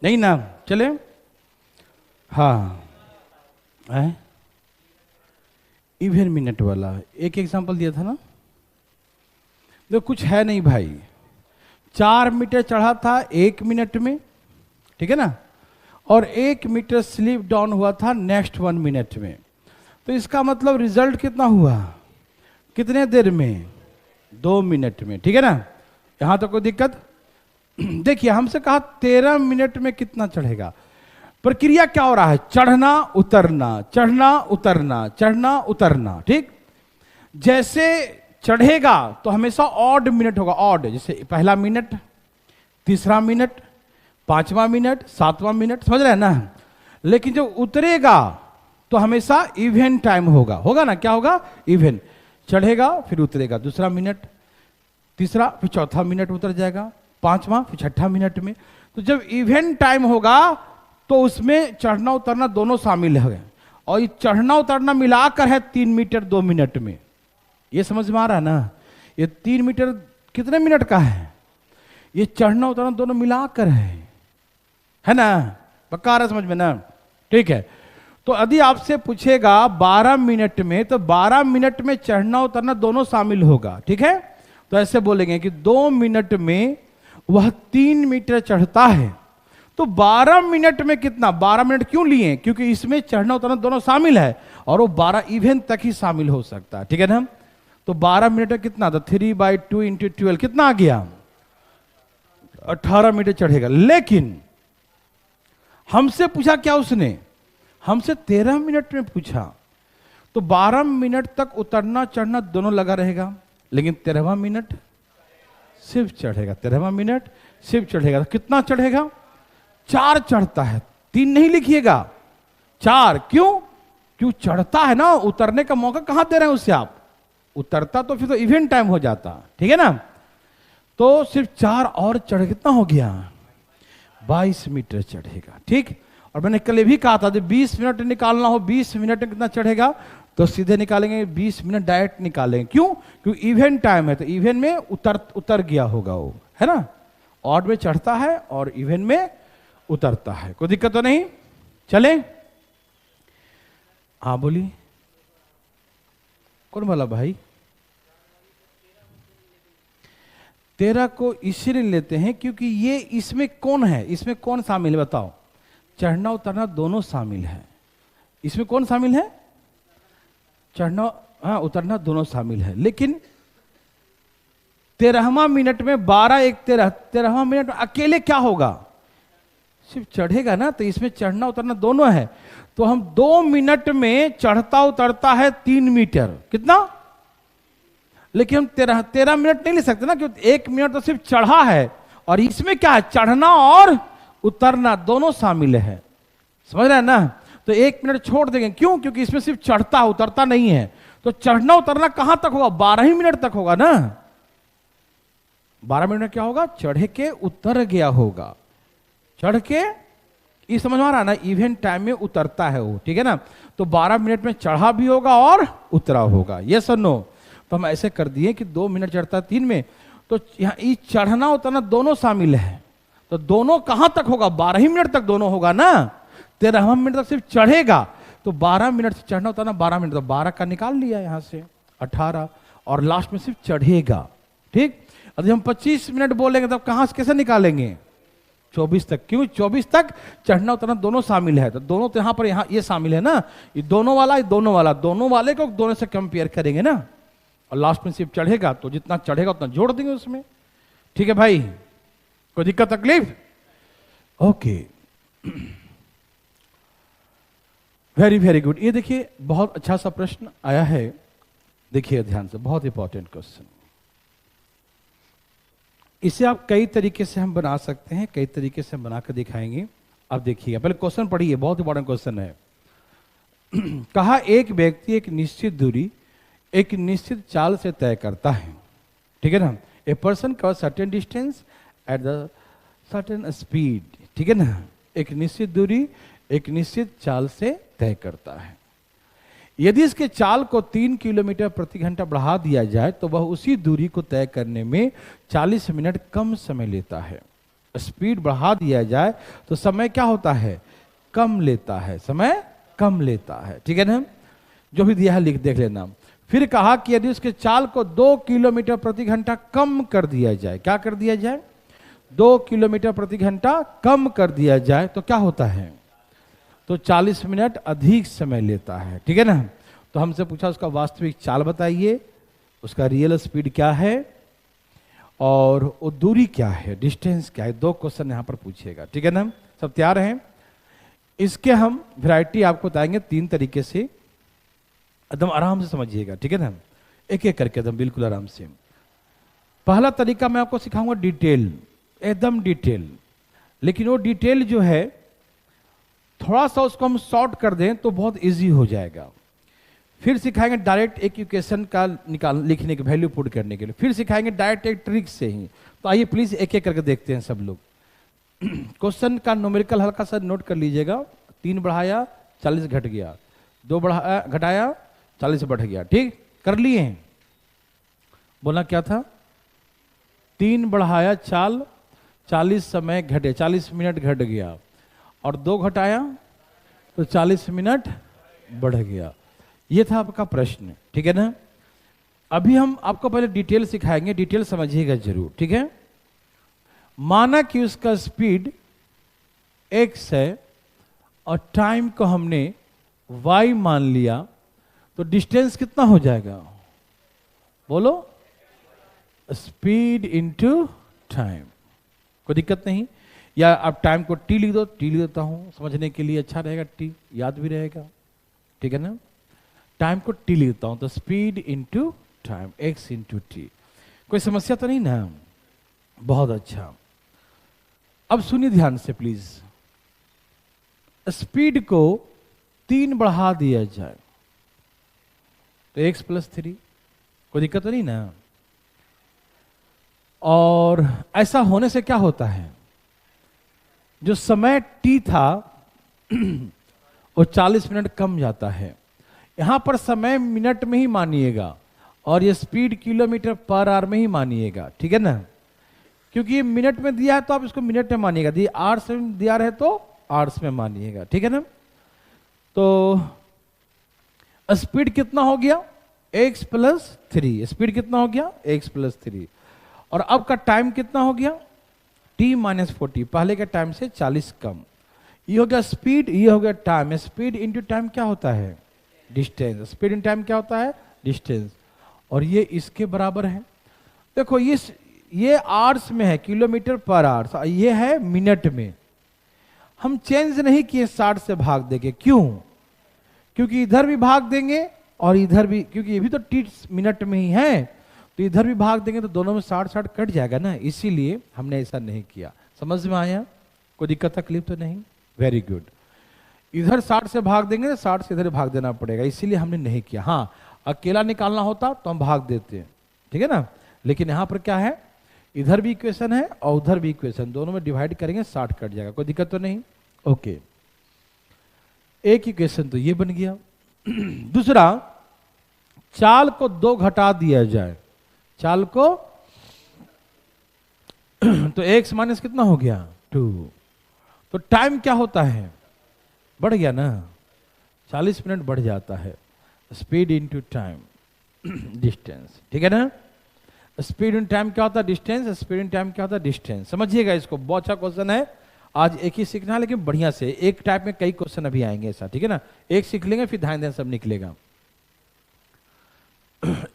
नहीं ना, चले। हाँ है इवन मिनट वाला एक एग्जांपल दिया था ना। देखो कुछ है नहीं भाई, 4 मीटर चढ़ा था 1 मिनट में, ठीक है ना, और 1 मीटर स्लिप डाउन हुआ था नेक्स्ट 1 मिनट में। तो इसका मतलब रिजल्ट कितना हुआ, कितने देर में, 2 मिनट में, ठीक है ना। यहां तो कोई दिक्कत। देखिए हमसे कहा 13 मिनट में कितना चढ़ेगा। प्रक्रिया क्या हो रहा है, चढ़ना उतरना, चढ़ना उतरना, चढ़ना उतरना, ठीक। जैसे चढ़ेगा तो हमेशा ऑड मिनट होगा, ऑड, जैसे पहला मिनट, तीसरा मिनट, 5वां मिनट, 7वां मिनट, समझ रहे हैं ना। लेकिन जब उतरेगा तो हमेशा इवन टाइम होगा, होगा ना, क्या होगा, इवन। चढ़ेगा फिर उतरेगा, दूसरा मिनट, तीसरा, फिर चौथा मिनट उतर जाएगा, 5वां, फिर 6ठा मिनट में। तो जब इवन टाइम होगा तो उसमें चढ़ना उतरना दोनों शामिल है, और ये चढ़ना उतरना मिलाकर है 3 मीटर 2 मिनट में। ये समझ में आ रहा है ना, ये 3 मीटर कितने मिनट का है, ये चढ़ना उतरना दोनों मिलाकर है ना, पक्का आ रहा है समझ में ना, ठीक है। तो यदि आपसे पूछेगा 12 मिनट में, तो 12 मिनट में चढ़ना उतरना दोनों शामिल होगा, ठीक है। तो ऐसे बोलेंगे कि 2 मिनट में वह 3 मीटर चढ़ता है। तो 12 मिनट में कितना, 12 मिनट क्यों लिए, क्योंकि इसमें चढ़ना उतरना दोनों शामिल है, और वो 12 इवन तक ही शामिल हो सकता है, ठीक है ना। तो 12 मिनट में कितना, तो 3/2 × 12 कितना आ गया, 18 मीटर चढ़ेगा। लेकिन हमसे पूछा क्या उसने, हमसे 13 मिनट में पूछा, तो 12 मिनट तक उतरना चढ़ना दोनों लगा रहेगा, लेकिन 13वां मिनट सिर्फ चढ़ेगा, 13वां मिनट सिर्फ चढ़ेगा। तो कितना चढ़ेगा, 4 चढ़ता है, 3 नहीं लिखिएगा, 4। क्यों, क्यों चढ़ता है ना, उतरने का मौका कहां दे रहे हैं उससे आप, उतरता तो फिर तो इवेंट टाइम हो जाता, ठीक है ना। तो सिर्फ 4 और चढ़, कितना हो गया, 22 मीटर चढ़ेगा, ठीक। और मैंने कल भी कहा था जब 20 मिनट निकालना हो, 20 मिनट में कितना चढ़ेगा, तो सीधे निकालेंगे 20 मिनट डायरेक्ट निकालेंगे। क्यों, क्योंकि इवेंट टाइम है, तो इवेंट में उतर गया होगा वो, है ना। ऑड में चढ़ता है और इवेंट में उतरता है, कोई दिक्कत तो नहीं, चले। हाँ बोलिए, कौन बोला भाई, 13 को इसीलिए लेते हैं क्योंकि ये इसमें कौन है, इसमें कौन शामिल है बताओ, चढ़ना उतरना दोनों शामिल है। इसमें कौन शामिल है, चढ़ना, हाँ उतरना दोनों शामिल है। लेकिन 13वां मिनट में 12 1 13, 13वां मिनट में अकेले क्या होगा, सिर्फ चढ़ेगा ना, तो इसमें चढ़ना उतरना दोनों है। तो हम 2 मिनट में चढ़ता उतरता है 3 मीटर, कितना। लेकिन हम 13 मिनट नहीं ले सकते ना, क्योंकि 1 मिनट तो सिर्फ चढ़ा है, और इसमें क्या है, चढ़ना और उतरना दोनों शामिल है, समझ रहे हैं ना। तो 1 मिनट छोड़ देंगे, क्यों, क्योंकि इसमें सिर्फ चढ़ता उतरता नहीं है। तो चढ़ना उतरना कहां तक होगा, 12 ही मिनट तक होगा ना। 12 मिनट में क्या होगा, चढ़ के उतर गया होगा, चढ़ के, ये समझ में आ रहा ना, इवेंट टाइम में उतरता है वो, ठीक है ना। तो 12 मिनट में चढ़ा भी होगा और उतरा होगा, ये सुनो। तो हम ऐसे कर दिए कि 2 मिनट चढ़ता है 3 में, तो यहाँ चढ़ना उतरना दोनों शामिल है। तो दोनों कहां तक होगा, 12 ही मिनट तक दोनों होगा ना। 13वां मिनट तक सिर्फ चढ़ेगा, तो 12 मिनट से चढ़ना उतरना 12 मिनट, तो 12 का निकाल लिया यहां से 18, और लास्ट में सिर्फ चढ़ेगा, ठीक। यदि हम 25 मिनट बोलेंगे तब कहां से कैसे निकालेंगे, 24 तक, क्यों 24 तक चढ़ना उतरना दोनों शामिल है। तो दोनों तो यहां पर, यहां ये शामिल है ना, ये दोनों वाला, ये दोनों वाला, दोनों वाले को दोनों से कंपेयर करेंगे ना, और लास्ट में सिर्फ चढ़ेगा, तो जितना चढ़ेगा उतना जोड़ देंगे उसमें, ठीक है भाई, कोई दिक्कत तकलीफ, ओके। Very very good. ये देखिए बहुत अच्छा सा प्रश्न आया है, देखिए ध्यान से, बहुत इंपॉर्टेंट क्वेश्चन। इसे आप कई तरीके से हम बना सकते हैं, कई तरीके से हम बनाकर दिखाएंगे। अब देखिए, पहले क्वेश्चन पढ़िए, बहुत इंपॉर्टेंट क्वेश्चन है। कहा एक व्यक्ति एक निश्चित दूरी एक निश्चित चाल से तय करता है, ठीक है ना। A person cover certain distance at the certain speed, ठीक है ना। एक निश्चित दूरी एक निश्चित चाल से तय करता है। यदि इसके चाल को 3 किलोमीटर प्रति घंटा बढ़ा दिया जाए तो वह उसी दूरी को तय करने में 40 मिनट कम समय लेता है। स्पीड बढ़ा दिया जाए तो समय क्या होता है, कम लेता है, समय कम लेता है। ठीक है ना, जो भी दिया है लिख देख लेना। फिर कहा कि यदि उसके चाल को 2 किलोमीटर प्रति घंटा कम कर दिया जाए, क्या कर दिया जाए, 2 किलोमीटर प्रति घंटा कम कर दिया जाए तो क्या होता है, तो 40 मिनट अधिक समय लेता है। ठीक है ना, तो हमसे पूछा उसका वास्तविक चाल बताइए, उसका रियल स्पीड क्या है और वो दूरी क्या है, डिस्टेंस क्या है। 2 क्वेश्चन यहां पर पूछेगा। ठीक है ना, सब तैयार हैं। इसके हम वैरायटी आपको बताएंगे 3 तरीके से, एकदम आराम से समझिएगा। ठीक है ना, एक एक करके एकदम बिल्कुल आराम से। पहला तरीका मैं आपको सिखाऊंगा डिटेल, एकदम डिटेल, लेकिन वो डिटेल जो है थोड़ा सा उसको हम शॉर्ट कर दें तो बहुत इजी हो जाएगा। फिर सिखाएंगे डायरेक्ट एक इक्वेशन का लिखने के, वैल्यू पुट करने के लिए। फिर सिखाएंगे डायरेक्ट एक ट्रिक से ही। तो आइए प्लीज एक एक करके देखते हैं सब लोग। क्वेश्चन का न्यूमेरिकल हल्का सा नोट कर लीजिएगा। 3 बढ़ाया 40 घट गया, 2 बढ़ाया घटाया 40 बढ़ गया। ठीक, कर लिए हैं। बोला क्या था, 3 बढ़ाया 40 समय घटे, 40 मिनट घट गया, और 2 घटाया तो 40 मिनट बढ़ गया। ये था आपका प्रश्न। ठीक है ना, अभी हम आपको पहले डिटेल सिखाएंगे, डिटेल समझिएगा जरूर। ठीक है, माना कि उसका स्पीड x है और टाइम को हमने y मान लिया, तो डिस्टेंस कितना हो जाएगा, बोलो, स्पीड इनटू टाइम। कोई दिक्कत नहीं, या आप टाइम को t लिख दो, t लिख देता हूं समझने के लिए, अच्छा रहेगा, t याद भी रहेगा। ठीक है ना, टाइम को t लिख देता हूं, तो speed into time, x into t। कोई समस्या तो नहीं ना, बहुत अच्छा। अब सुनिए ध्यान से प्लीज, स्पीड को 3 बढ़ा दिया जाए तो x + 3, कोई दिक्कत तो नहीं ना। और ऐसा होने से क्या होता है, जो समय t था वो 40 मिनट कम जाता है। यहां पर समय मिनट में ही मानिएगा और ये स्पीड किलोमीटर पर आवर में ही मानिएगा। ठीक है ना, क्योंकि ये मिनट में दिया है तो आप इसको मिनट में मानिएगा, दिया आवर्स में दिया है तो आवर्स में मानिएगा। ठीक है ना, तो स्पीड कितना हो गया, x + 3। स्पीड कितना हो गया, x + 3। और अब का टाइम कितना हो गया, t - 40, पहले के टाइम से 40 कम। ये हो गया स्पीड, ये हो गया टाइम। स्पीड इंटू टाइम क्या होता है, डिस्टेंस। स्पीड इन टाइम क्या होता है, डिस्टेंस। और ये इसके बराबर है। देखो ये आवर्स में है, किलोमीटर पर आवर, ये है मिनट में। हम चेंज नहीं किए 60 से भाग देंगे, क्यों, क्योंकि इधर भी भाग देंगे और इधर भी, क्योंकि ये भी तो t मिनट में ही है, तो इधर भी भाग देंगे तो दोनों में 60-60 कट जाएगा ना, इसीलिए हमने ऐसा नहीं किया। समझ में आया, कोई दिक्कत तकलीफ तो नहीं, वेरी गुड। इधर 60 से भाग देंगे तो 60 से इधर भाग देना पड़ेगा, इसीलिए हमने नहीं किया। हाँ, अकेला निकालना होता तो हम भाग देते हैं। ठीक है ना, लेकिन यहां पर क्या है, इधर भी इक्वेशन है और उधर भी इक्वेशन, दोनों में डिवाइड करेंगे 60 कट जाएगा, कोई दिक्कत तो नहीं। ओके, एक इक्वेशन तो ये बन गया। दूसरा, चाल को 2 घटा दिया जाए, चाल को तो x माइनस कितना हो गया, 2। तो टाइम क्या होता है, बढ़ गया ना, 40 मिनट बढ़ जाता है। Speed into time, distance. ठीक है ना, स्पीड इन टाइम क्या होता है, डिस्टेंस। स्पीड इन टाइम क्या होता है, डिस्टेंस। समझिएगा इसको, बहुत अच्छा क्वेश्चन है। आज एक ही सीखना है, लेकिन बढ़िया से, एक टाइप में कई क्वेश्चन अभी आएंगे ऐसा। ठीक है ना, एक सीख लेंगे फिर ध्यान दें सब निकलेगा।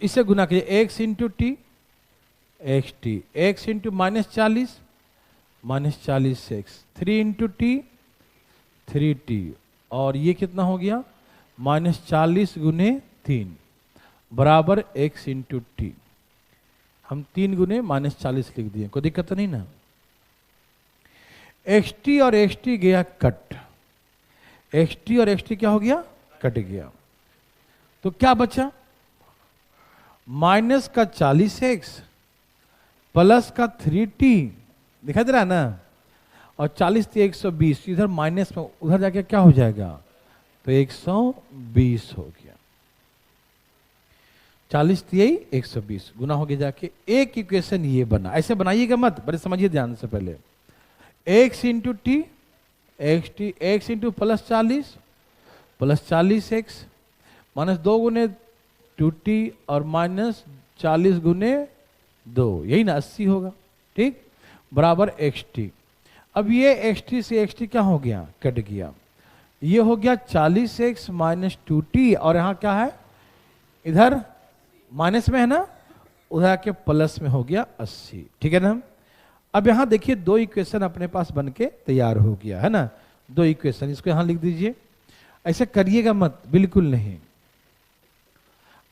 इसे गुना कीजिए, x into T, x T, x into -40 -40x, 3 into T 3t, और ये कितना हो गया, -40 गुने 3 बराबर x इंटू टी। हम 3 गुने -40 लिख दिए, कोई दिक्कत तो नहीं ना। xt और xt गया कट, xt और xt क्या हो गया, कट गया। तो क्या बचा, माइनस का 40x प्लस का 3t, दिखाई दे रहा है ना, और 40 थी 120, इधर माइनस में, उधर जाके क्या हो जाएगा, तो 120 हो गया। 40 थी 120 गुना हो गया जाके, एक इक्वेशन ये बना। ऐसे बनाइएगा मत, बड़े समझिए ध्यान से पहले। X into T x T, x into plus 40 x minus 2 गुने 2t और माइनस 40 गुने 2, यही ना 80 होगा, ठीक, बराबर एक्स टी। अब ये एक्स टी से एक्स टी क्या हो गया, कट गया, ये हो गया 40x माइनस 2t और यहाँ क्या है, इधर माइनस में है ना, उधर के प्लस में हो गया 80, ठीक है ना। अब यहाँ देखिए दो इक्वेशन अपने पास बन के तैयार हो गया है ना, दो इक्वेशन, इसको यहाँ लिख दीजिए। ऐसे करिएगा मत, बिल्कुल नहीं,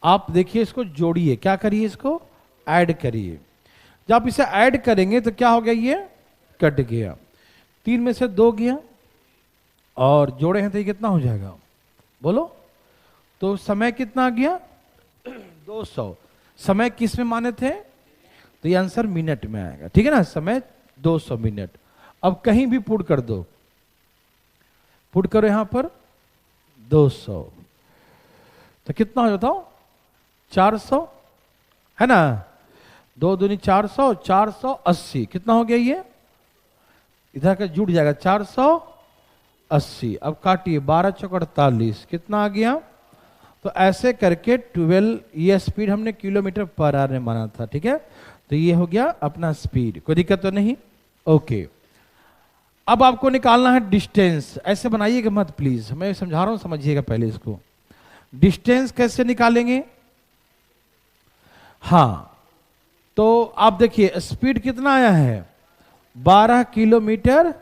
आप देखिए इसको जोड़िए, क्या करिए, इसको ऐड करिए। जब आप इसे ऐड करेंगे तो क्या हो गया, ये कट गया, 3 में से 2 गया और जोड़े हैं तो ये कितना हो जाएगा, बोलो, तो समय कितना आ गया 200। समय किस में माने थे, तो ये आंसर मिनट में आएगा, ठीक है ना, समय 200 मिनट। अब कहीं भी पुट कर दो, पुट करो यहां पर 200, तो कितना हो जाता हो 400, है ना, 2 दूनी 400, 480, कितना हो गया, ये इधर का जुड़ जाएगा 480। अब काटिए 12 चौक 48, कितना आ गया, तो ऐसे करके 12, ये स्पीड हमने किलोमीटर पर आवर में माना था, ठीक है, तो ये हो गया अपना स्पीड, कोई दिक्कत तो नहीं, ओके। अब आपको निकालना है डिस्टेंस, ऐसे बनाइएगा मत प्लीज, मैं समझा रहा हूं, समझिएगा पहले इसको। डिस्टेंस कैसे निकालेंगे, हाँ, तो आप देखिए स्पीड कितना आया है 12 kilometre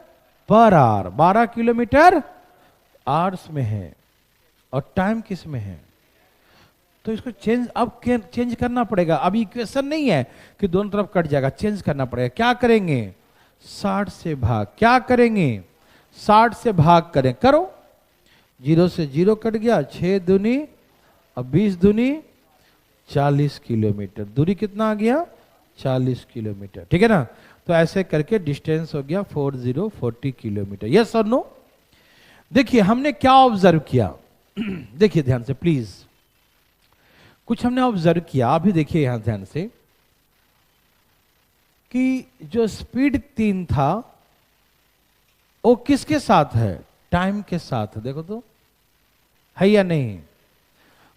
per hour, 12 kilometre hours में है, और टाइम किस में है, तो इसको चेंज, अब चेंज करना पड़ेगा। अब इक्वेशन नहीं है कि दोनों तरफ कट जाएगा, चेंज करना पड़ेगा। क्या करेंगे, 60 से भाग, क्या करेंगे 60 से भाग करें, करो, 0 से 0 कट गया, 6 दूनी अब 20 दूनी 40 किलोमीटर, दूरी कितना आ गया 40 किलोमीटर, ठीक है ना। तो ऐसे करके डिस्टेंस हो गया 40 किलोमीटर, यस और नो। देखिए हमने क्या ऑब्जर्व किया, देखिए ध्यान से प्लीज, कुछ हमने ऑब्जर्व किया, आप भी देखिए यहां ध्यान से, कि जो स्पीड 3 था वो किसके साथ है, टाइम के साथ, देखो तो है या नहीं,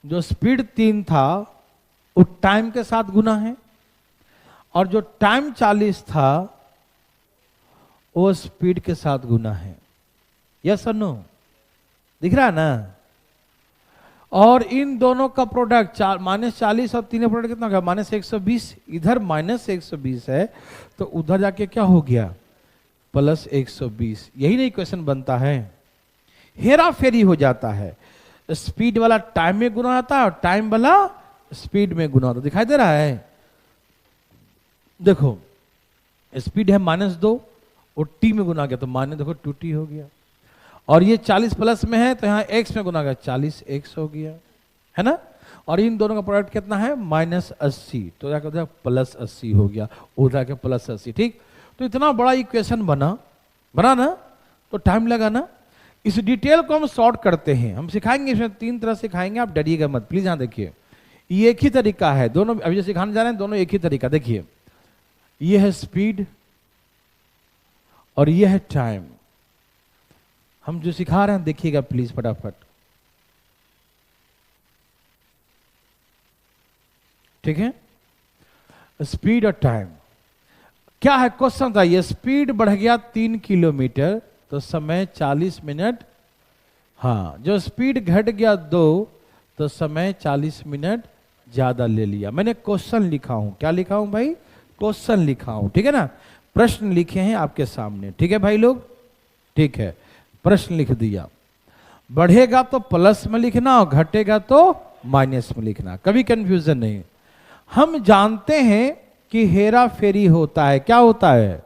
जो स्पीड 3 था वो टाइम के साथ गुना है, और जो टाइम 40 था वो स्पीड के साथ गुना है, यस और नो, दिख रहा है ना। और इन दोनों का प्रोडक्ट -40 और 3 प्रोडक्ट कितना होगा -120, इधर -120 है तो उधर जाके क्या हो गया +120, यही नहीं क्वेश्चन बनता है, हेरा फेरी हो जाता है, स्पीड वाला टाइम में गुना आता है और टाइम वाला स्पीड में गुना होता है, दिखाई दे रहा है। देखो स्पीड है -2 और टी में गुना गया तो माने देखो 2t हो गया, और ये 40 प्लस में है तो यहाँ x में गुना गया 40x हो गया, है ना। और इन दोनों का प्रोडक्ट कितना है -80, तो जाकर +80 हो गया, उधर के +80, ठीक। तो इतना बड़ा इक्वेशन बना ना, तो टाइम लगा ना। इस डिटेल को हम सॉर्ट करते हैं, हम सिखाएंगे, इसमें 3 तरह सिखाएंगे, आप डरिएगा मत प्लीज। यहाँ देखिए ये एक ही तरीका है, दोनों अभी जो सिखाने जा रहे हैं दोनों एक ही तरीका। देखिए ये है स्पीड और ये है टाइम, हम जो सिखा रहे हैं देखिएगा प्लीज फटाफट, ठीक है। स्पीड और टाइम क्या है, क्वेश्चन था ये, स्पीड बढ़ गया 3 किलोमीटर तो समय 40 मिनट, हाँ, जो स्पीड घट गया 2 तो समय 40 मिनट ज्यादा ले लिया। मैंने क्वेश्चन लिखा हूं, क्या लिखा हूं भाई, क्वेश्चन लिखा हूं, ठीक है ना, प्रश्न लिखे हैं आपके सामने, ठीक है भाई लोग, ठीक है, प्रश्न लिख दिया। बढ़ेगा तो प्लस में लिखना और घटेगा तो माइनस में लिखना, कभी कंफ्यूजन नहीं। हम जानते हैं कि हेरा फेरी होता है, क्या होता है,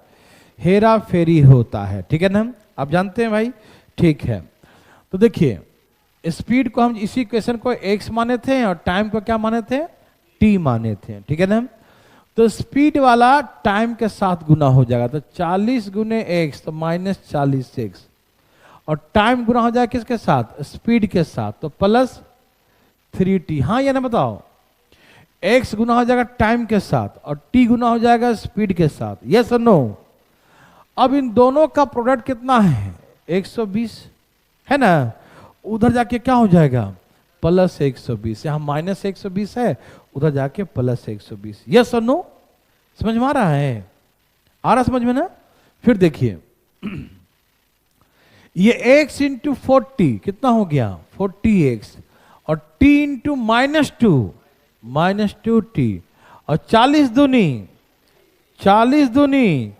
हेरा फेरी होता है, ठीक है ना, आप जानते हैं भाई, ठीक है। तो देखिए स्पीड को हम इसी क्वेश्चन को x माने थे और टाइम को क्या माने थे, t माने थे, ठीक है ना। तो स्पीड वाला टाइम के साथ गुना हो जाएगा, तो 40 गुने x तो -40x, और टाइम गुना हो जाएगा किसके साथ, स्पीड के साथ, तो +3t, हाँ या ना बताओ, x गुना हो जाएगा टाइम के साथ और t गुना हो जाएगा स्पीड के साथ, यस और नो। अब इन दोनों का प्रोडक्ट कितना है? 120 है ना। उधर जाके क्या हो जाएगा? प्लस 120। यहां माइनस 120 है, उधर जाके प्लस 120। यस और नो? समझ में आ रहा है? आ रहा समझ में ना? फिर देखिए, ये x इंटू 40 कितना हो गया? 40x, और t into minus two T, और 40 दूनी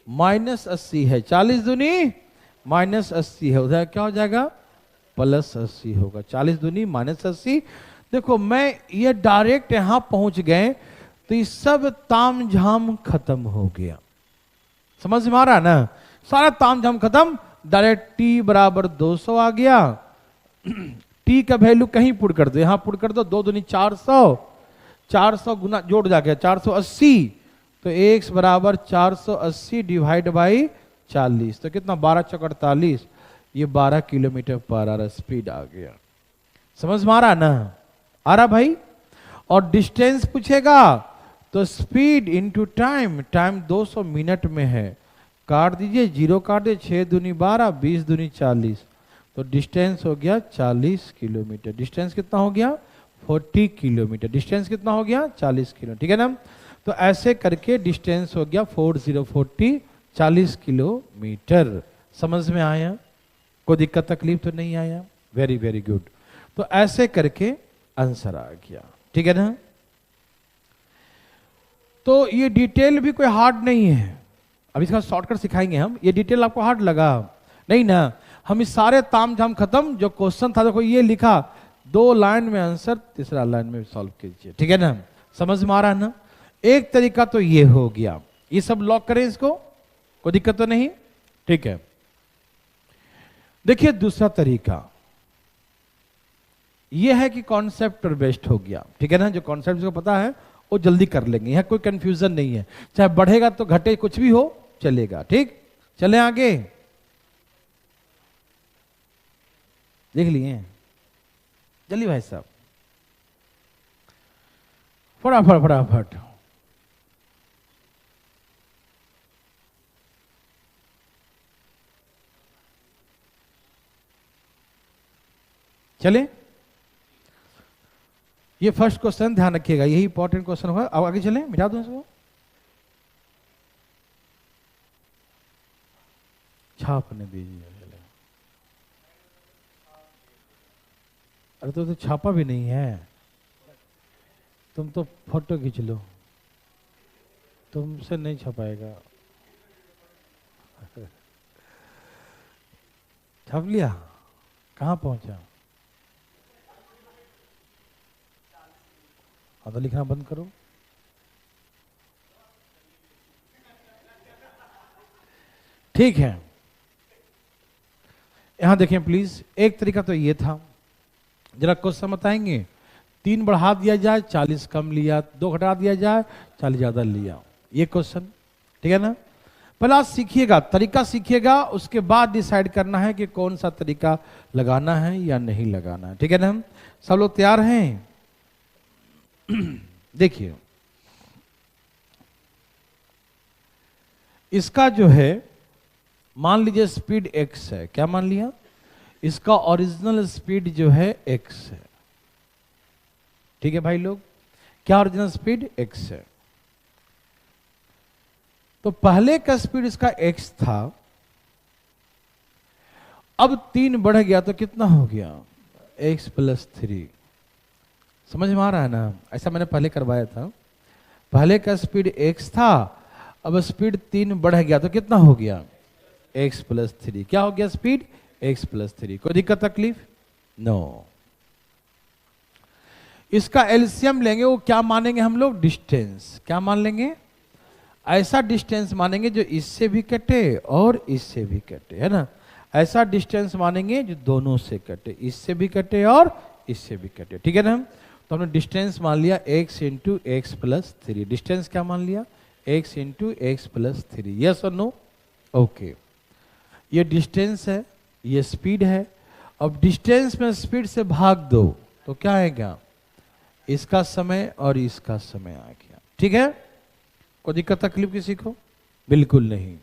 माइनस 80 है, 40 दूनी माइनस 80 है, उधर क्या हो जाएगा? प्लस 80 होगा। 40 दूनी माइनस 80। देखो मैं ये डायरेक्ट यहां पहुंच गए तो ये सब ताम झाम खत्म हो गया। समझ में आ रहा ना? सारा ताम झाम खत्म। डायरेक्ट t बराबर 200 आ गया। t का वैल्यू कहीं पुट कर दो, यहां पुट कर दो। 2 दूनी 400, 400 गुना जोड़ जाके 480, तो x बराबर 480 डिवाइड बाई 40, तो कितना? 12 चौक 48, ये 12 किलोमीटर पर आवर स्पीड आ गया। समझ में आ रहा ना? आ रहा भाई? और डिस्टेंस पूछेगा तो speed into time, time 200 minute में है, काट दीजिए, 0 काट दे, 6 दूनी 12, 20 दूनी 40, तो डिस्टेंस हो गया 40 किलोमीटर। डिस्टेंस कितना हो गया? 40 किलोमीटर। डिस्टेंस कितना हो गया? 40 किलोमीटर, ठीक है ना। तो ऐसे करके डिस्टेंस हो गया 40 40 किलोमीटर। समझ में आया? कोई दिक्कत तकलीफ तो नहीं आया? Very very good. तो ऐसे करके आंसर आ गया, ठीक है ना। तो ये डिटेल भी कोई हार्ड नहीं है, अब इसका शॉर्टकट सिखाएंगे हम। ये डिटेल आपको हार्ड लगा नहीं ना? हम इस सारे ताम झाम खत्म। जो क्वेश्चन था देखो ये लिखा, 2 लाइन में आंसर, तीसरा लाइन में सॉल्व कीजिए, ठीक है ना। समझ में आ रहा है ना? एक तरीका तो ये हो गया, ये सब लॉक करें इसको, कोई दिक्कत तो नहीं, ठीक है। देखिए दूसरा तरीका ये है कि कॉन्सेप्ट और बेस्ड हो गया, ठीक है ना। जो कॉन्सेप्ट को पता है वो जल्दी कर लेंगे, यहां कोई कंफ्यूजन नहीं है। चाहे बढ़ेगा तो घटे, कुछ भी हो चलेगा, ठीक। चले आगे, देख लिए जल्दी भाई साहब, फटाफट फटाफट। चले, ये फर्स्ट क्वेश्चन ध्यान रखिएगा, यही इंपॉर्टेंट क्वेश्चन होगा। अब आगे चलें, मिटा दो इसको, छापने दीजिए। अरे तो छापा भी नहीं है, तुम तो फोटो खींच लो, तुमसे नहीं छपाएगा। छाप लिया? कहाँ पहुंचा? अब तो लिखना बंद करो। ठीक है, यहां देखें प्लीज। एक तरीका तो ये था, जरा क्वेश्चन बताएंगे। 3 बढ़ा दिया जाए, 40 कम लिया, 2 घटा दिया जाए, 40 ज्यादा लिया, ये क्वेश्चन, ठीक है ना। पहले आप सीखिएगा, तरीका सीखिएगा, उसके बाद डिसाइड करना है कि कौन सा तरीका लगाना है या नहीं लगाना है, ठीक है ना। सब लोग तैयार हैं? देखिए इसका जो है, मान लीजिए स्पीड x है, क्या मान लिया? इसका ओरिजिनल स्पीड जो है x है, ठीक है भाई लोग। क्या ओरिजिनल स्पीड x है? तो पहले का स्पीड इसका x था, अब 3 बढ़ गया तो कितना हो गया? x + 3। समझ में आ रहा है ना? ऐसा मैंने पहले करवाया था। पहले का स्पीड x था, अब स्पीड 3 बढ़ गया तो कितना हो गया? x + 3। क्या हो गया स्पीड? x + 3। कोई दिक्कत तकलीफ? नो। इसका एलसीएम लेंगे, वो क्या मानेंगे हम लोग? डिस्टेंस। क्या मान लेंगे? ऐसा डिस्टेंस मानेंगे जो इससे भी कटे और इससे भी कटे, है ना। ऐसा डिस्टेंस मानेंगे जो दोनों से कटे, इससे भी कटे और इससे भी कटे, ठीक है ना। तो हमने डिस्टेंस मान लिया x × x + 3। डिस्टेंस क्या मान लिया? x × x + 3। यस और नो? ओके, ये डिस्टेंस है, ये स्पीड है। अब डिस्टेंस में स्पीड से भाग दो तो क्या आएगा? इसका समय और इसका समय आ गया, ठीक है। कोई दिक्कत तकलीफ किसी को? बिल्कुल नहीं।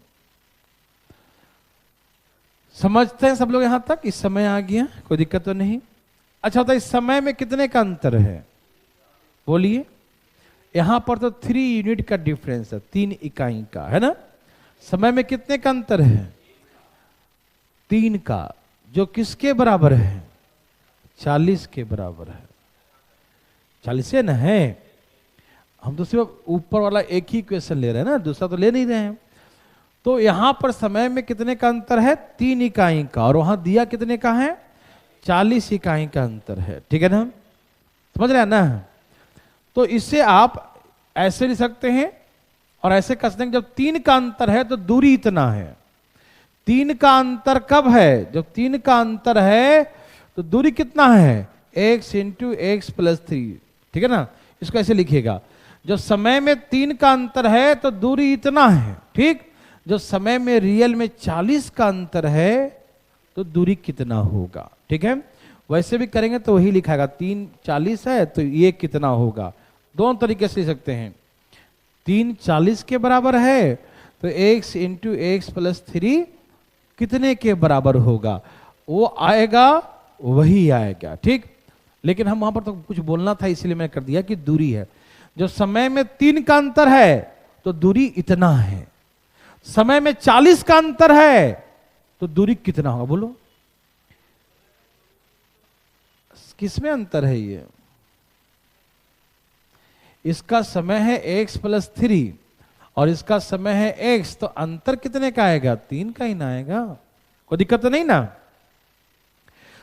समझते हैं सब लोग यहां तक? इस समय आ गया, कोई दिक्कत तो नहीं? अच्छा होता है, इस समय में कितने का अंतर है बोलिए? यहां पर तो 3 यूनिट का डिफरेंस है, 3 इकाई का, है ना? समय में कितने का अंतर है? 3 का, जो किसके बराबर है? 40 के बराबर है। 40 से ना है, हम तो सिर्फ ऊपर वाला एक ही क्वेश्चन ले रहे हैं ना, दूसरा तो ले नहीं रहे हैं। तो यहां पर समय में कितने का अंतर है? 3 इकाई का, और वहां दिया कितने का है? 40 इकाई का अंतर है, ठीक है ना? समझ रहे हैं ना? तो इससे आप ऐसे लिख सकते हैं और ऐसे कर सकते हैं, जब 3 का अंतर है तो दूरी इतना है। 3 का अंतर कब है? जब 3 का अंतर है तो दूरी कितना है? x इंटू एक्स प्लस 3, ठीक है ना? इसको ऐसे लिखिएगा, जब समय में 3 का अंतर है तो दूरी इतना है, ठीक? जो समय में रियल में 40 का अंतर है तो दूरी कितना होगा, ठीक है? वैसे भी करेंगे तो वही लिखाएगा, 3 40 है तो ये कितना होगा। दोनों तरीके से लिख सकते हैं। 3 40 के बराबर है तो x इंटू एक्स प्लस 3 कितने के बराबर होगा? वो आएगा, वही आएगा, ठीक? लेकिन हम वहां पर तो कुछ बोलना था, इसलिए मैंने कर दिया कि दूरी है। जो समय में 3 का अंतर है तो दूरी इतना है, समय में 40 का अंतर है तो दूरी कितना होगा बोलो? किसमें अंतर है ये? इसका समय है x प्लस 3 और इसका समय है x, तो अंतर कितने का आएगा? 3 का ही ना आएगा। कोई दिक्कत तो नहीं ना?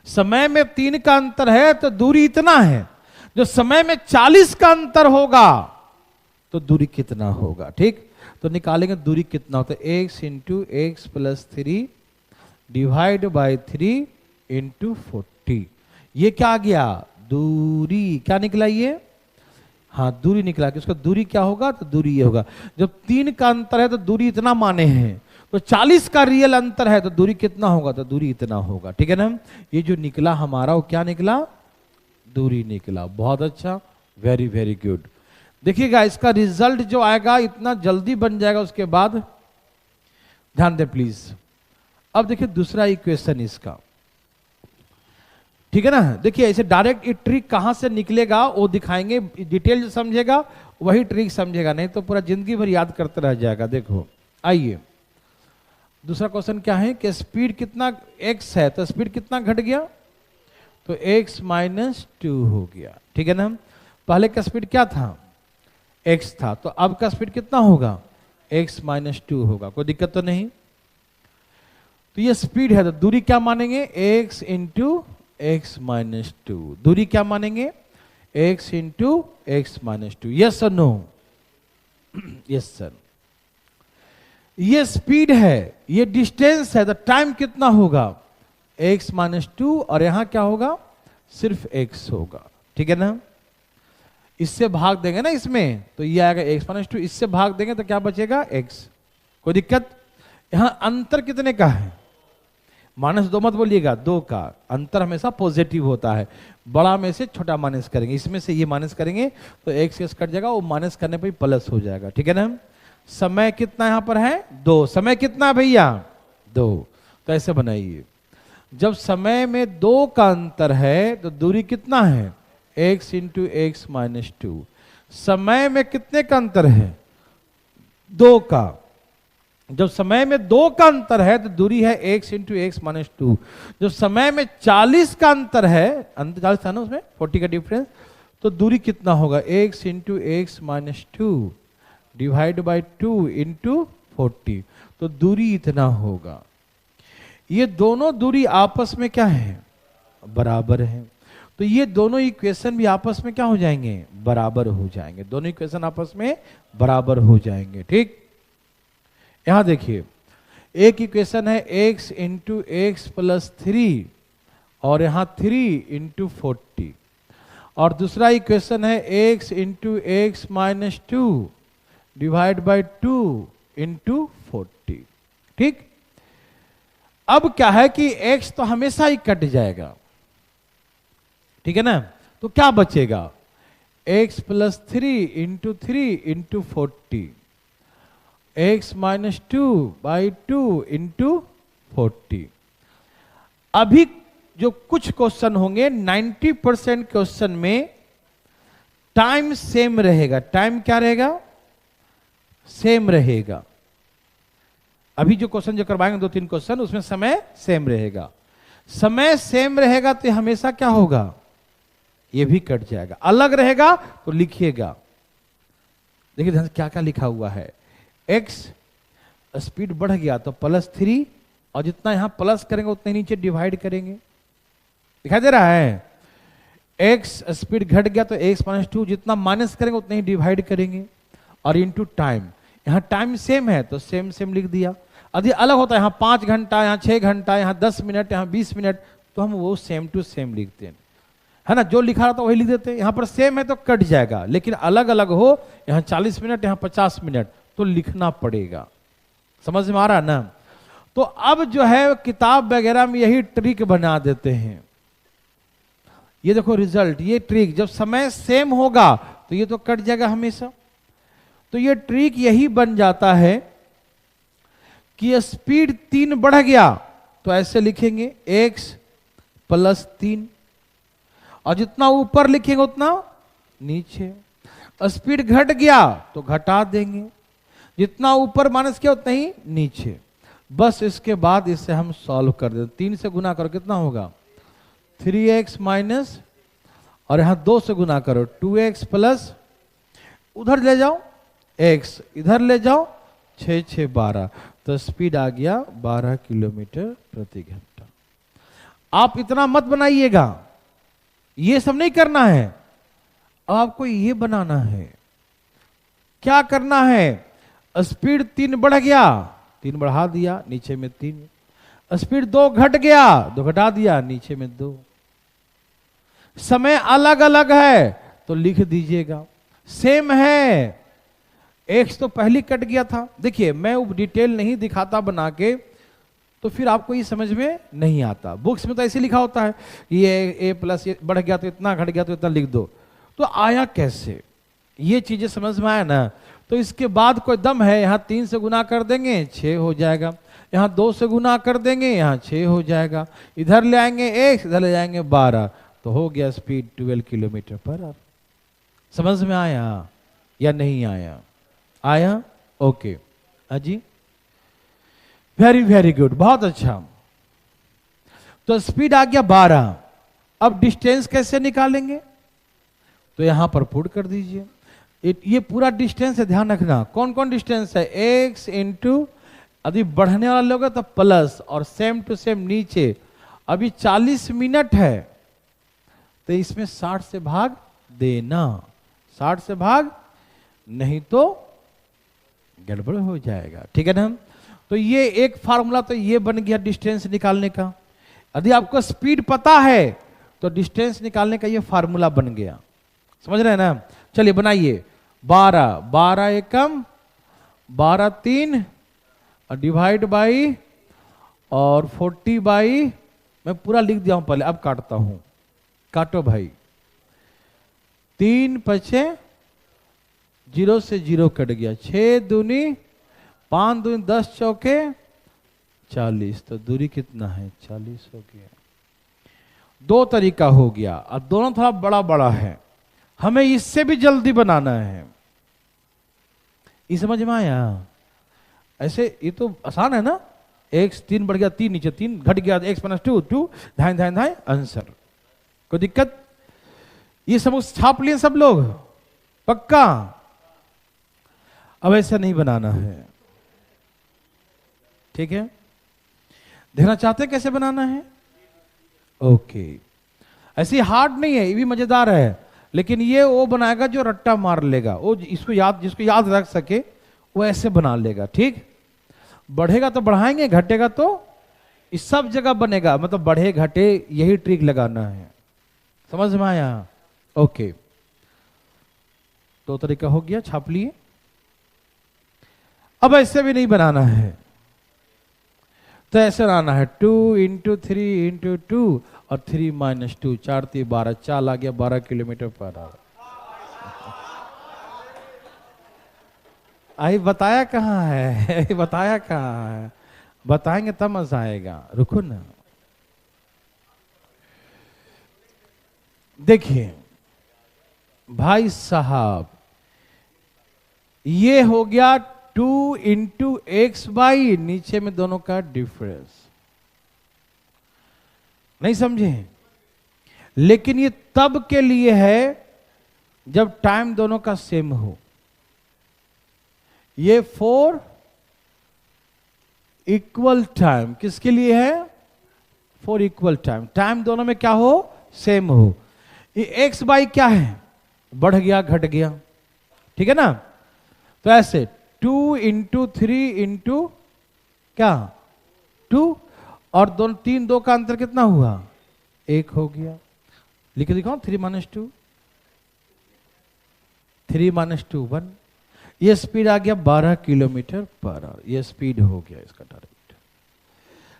समय में 3 का अंतर है तो दूरी इतना है, जो समय में 40 का अंतर होगा तो दूरी कितना होगा, ठीक? तो निकालेंगे दूरी कितना होता है, x into x plus 3 divide by 3 into 40। ये क्या आ गया? दूरी। क्या निकला ये? हाँ, दूरी निकला। कि उसका दूरी क्या होगा? तो दूरी ये होगा, जब 3 का अंतर है तो दूरी इतना माने हैं, तो 40 का रियल अंतर है तो दूरी कितना होगा? तो दूरी इतना होगा, ठीक है ना? ये जो निकला हमारा वो क्या निकला? दूरी निकला। बहुत अच्छा, वेरी वेरी गुड। देखिएगा इसका रिजल्ट जो आएगा इतना जल्दी बन जाएगा, उसके बाद ध्यान दे प्लीज। अब देखिए दूसरा इक्वेशन इसका, ठीक है ना? देखिए ऐसे डायरेक्ट ये ट्रिक कहां से निकलेगा वो दिखाएंगे, डिटेल जो समझेगा वही ट्रिक समझेगा, नहीं तो पूरा जिंदगी भर याद करते रह जाएगा। देखो आइए, दूसरा क्वेश्चन क्या है कि स्पीड कितना x है, तो स्पीड कितना घट गया? तो x माइनस 2 हो गया, ठीक है ना? पहले का स्पीड क्या था? x था, तो अब का स्पीड कितना होगा? x माइनस 2 होगा। कोई दिक्कत तो नहीं? तो ये स्पीड है, तो दूरी क्या मानेंगे? x into x minus 2। दूरी क्या मानेंगे? x into x minus 2। Yes और नो? Yes sir. ये स्पीड है, ये डिस्टेंस है, तो टाइम कितना होगा? x माइनस 2, और यहां क्या होगा? सिर्फ x होगा, ठीक है ना? इससे भाग देंगे ना इसमें, तो ये आएगा x माइनस 2, इससे भाग देंगे तो क्या बचेगा? x। कोई दिक्कत? यहां अंतर कितने का है? -2 मत बोलिएगा, 2 का। अंतर हमेशा पॉजिटिव होता है, बड़ा में से छोटा माइनस करेंगे, इसमें से ये माइनस करेंगे तो x कट जाएगा, वो माइनस करने पर प्लस हो जाएगा, ठीक है ना? समय कितना यहां पर है? 2। समय कितना है भैया? 2। तो ऐसे बनाइए, जब समय में 2 का अंतर है तो दूरी कितना है? x into x minus 2। समय में कितने का अंतर है? 2 का। जब समय में 2 का अंतर है तो दूरी है x इंटू एक्स माइनस 2। जब समय में 40 का अंतर है, अंतर 40 था ना उसमें, 40 का डिफरेंस, तो दूरी कितना होगा? x into x minus 2 divide by 2 into 40। तो दूरी इतना होगा। ये दोनों दूरी आपस में क्या है? बराबर है। तो ये दोनों इक्वेशन भी आपस में क्या हो जाएंगे? बराबर हो जाएंगे। दोनों इक्वेशन आपस में बराबर हो जाएंगे, ठीक? यहां देखिए, एक इक्वेशन है x इंटू एक्स प्लस 3 और यहां 3 इंटू 40, और दूसरा इक्वेशन है x into x minus 2 divide by 2 into 40, ठीक? अब क्या है कि x तो हमेशा ही कट जाएगा, ठीक है ना? तो क्या बचेगा? x plus 3 into 3 into 40, x minus 2 by 2 into 40। अभी जो कुछ क्वेश्चन होंगे 90% क्वेश्चन में टाइम सेम रहेगा। टाइम क्या रहेगा? सेम रहेगा। अभी जो क्वेश्चन जो करवाएंगे 2-3 क्वेश्चन, उसमें समय सेम रहेगा। समय सेम रहेगा तो हमेशा क्या होगा? ये भी कट जाएगा। अलग रहेगा तो लिखिएगा। देखिए ध्यान से क्या क्या लिखा हुआ है। x स्पीड बढ़ गया तो +3, और जितना यहां प्लस करेंगे उतने नीचे डिवाइड करेंगे। दिखाई दे रहा है? x स्पीड घट गया तो x - 2, जितना माइनस करेंगे उतने ही डिवाइड करेंगे, और इनटू टाइम। यहां टाइम सेम है तो सेम सेम लिख दिया। यदि अलग होता है, यहां 5 घंटा, यहां 6 घंटा, यहां 10 मिनट, यहां 20 मिनट, तो हम वो सेम टू सेम लिखते हैं, है ना? जो लिखा रहता वही लिख देते हैं। यहां पर सेम है तो कट जाएगा, लेकिन अलग अलग हो, यहां 40 मिनट, यहां 50 मिनट, तो लिखना पड़ेगा। समझ में आ रहा है ना? तो अब जो है किताब वगैरह में यही ट्रिक बना देते हैं। ये देखो रिजल्ट, ये ट्रिक, जब समय सेम होगा तो ये तो कट जाएगा हमेशा। तो ये ट्रिक यही बन जाता है कि स्पीड 3 बढ़ गया तो ऐसे लिखेंगे x +3, और जितना ऊपर लिखेंगे उतना नीचे। स्पीड घट गया तो घटा देंगे, जितना ऊपर माइनस किया उतना ही नीचे। बस इसके बाद इसे हम सॉल्व कर देते। 3 से गुना करो कितना होगा? 3x माइनस, और यहां 2 से गुना करो 2x प्लस, उधर ले जाओ x, इधर ले जाओ 6 6 12, तो स्पीड आ गया 12 किलोमीटर प्रति घंटा। आप इतना मत बनाइएगा, ये सब नहीं करना है। अब आपको ये बनाना है। क्या करना है? स्पीड 3 बढ़ गया, 3 बढ़ा दिया, नीचे में 3। स्पीड 2 घट गया, 2 घटा दिया, नीचे में 2। समय अलग अलग है तो लिख दीजिएगा। सेम है, एक्स तो पहले कट गया था। देखिए मैं वो डिटेल नहीं दिखाता बना के, तो फिर आपको ये समझ में नहीं आता। बुक्स में तो ऐसे लिखा होता है, ये a प्लस बढ़ गया तो इतना, घट गया तो इतना लिख दो। तो आया कैसे? ये चीजें समझ में आया ना? तो इसके बाद कोई दम है, यहाँ 3 से गुना कर देंगे 6 हो जाएगा, यहाँ 2 से गुना कर देंगे यहाँ 6 हो जाएगा, इधर ले आएंगे x, इधर ले जाएंगे 12, तो हो गया स्पीड 12 किलोमीटर पर आवर। समझ में आया या नहीं आया? आया? ओके अजी, वेरी वेरी गुड, बहुत अच्छा। तो स्पीड आ गया 12। अब डिस्टेंस कैसे निकालेंगे? तो यहां पर पुट कर दीजिए। ये पूरा डिस्टेंस है, ध्यान रखना। कौन कौन डिस्टेंस है? x इंटू, यदि बढ़ने वाला लोग तो प्लस, और सेम टू सेम नीचे। अभी 40 मिनट है तो इसमें 60 से भाग देना, 60 से भाग, नहीं तो गड़बड़ हो जाएगा। ठीक है ना? तो ये एक फार्मूला तो ये बन गया डिस्टेंस निकालने का। यदि आपको स्पीड पता है तो डिस्टेंस निकालने का ये फार्मूला बन गया। समझ रहे हैं ना? चलिए बनाइए। 12, 12 एकम, 12 3, और डिवाइड बाई, और 40 बाई, मैं पूरा लिख दिया हूं पहले, अब काटता हूं। काटो भाई। 3 5 0 से 0 कट गया, 6 दूनी 5 दूनी 10 चौके 40, तो दूरी कितना है? 40 हो गया। 2 तरीका हो गया, अब दोनों थोड़ा बड़ा बड़ा है, हमें इससे भी जल्दी बनाना है। ये समझ में आया? ऐसे ये तो आसान है ना? x 3 बढ़ गया, 3 नीचे, 3 घट गया, x - 2 2, धाई धाई धाई, आंसर। कोई दिक्कत? ये सब छाप लिए सब लोग पक्का? अब ऐसा नहीं बनाना है, ठीक है? देखना चाहते हैं कैसे बनाना है? ओके। ऐसी हार्ड नहीं है, ये भी मजेदार है, लेकिन ये वो बनाएगा जो रट्टा मार लेगा, वो इसको याद, जिसको याद रख सके वो ऐसे बना लेगा। ठीक? बढ़ेगा तो बढ़ाएंगे, घटेगा तो इस सब जगह बनेगा, मतलब बढ़े घटे यही ट्रिक लगाना है। समझ में आया? ओके। 2 तरीका हो गया, छाप लिए। अब ऐसे भी नहीं बनाना है, तो ऐसे बनाना है 2 × 3 × 2 और 3 - 2, 4 3 12, चाल आ गया 12 किलोमीटर पर आवर। आई बताया कहाँ है? बताया कहाँ है? बताएंगे तब मजा आएगा। रुको ना, देखिए भाई साहब, ये हो गया 2 इंटू एक्स बाई नीचे में दोनों का डिफरेंस, नहीं समझे? लेकिन ये तब के लिए है जब टाइम दोनों का सेम हो। ये 4 इक्वल टाइम किसके लिए है? 4 इक्वल टाइम, टाइम दोनों में क्या हो? सेम हो। ये एक्स बाई क्या है? बढ़ गया घट गया, ठीक है ना? तो ऐसे 2 इंटू 3 इंटू क्या 2, और दोनों 3 2 का अंतर कितना हुआ? 1 हो गया। लिख दिखाओ 3 माइनस 2, 3 माइनस 2 1। ये स्पीड आ गया 12 किलोमीटर पर आवर, ये स्पीड हो गया इसका डायरेक्ट।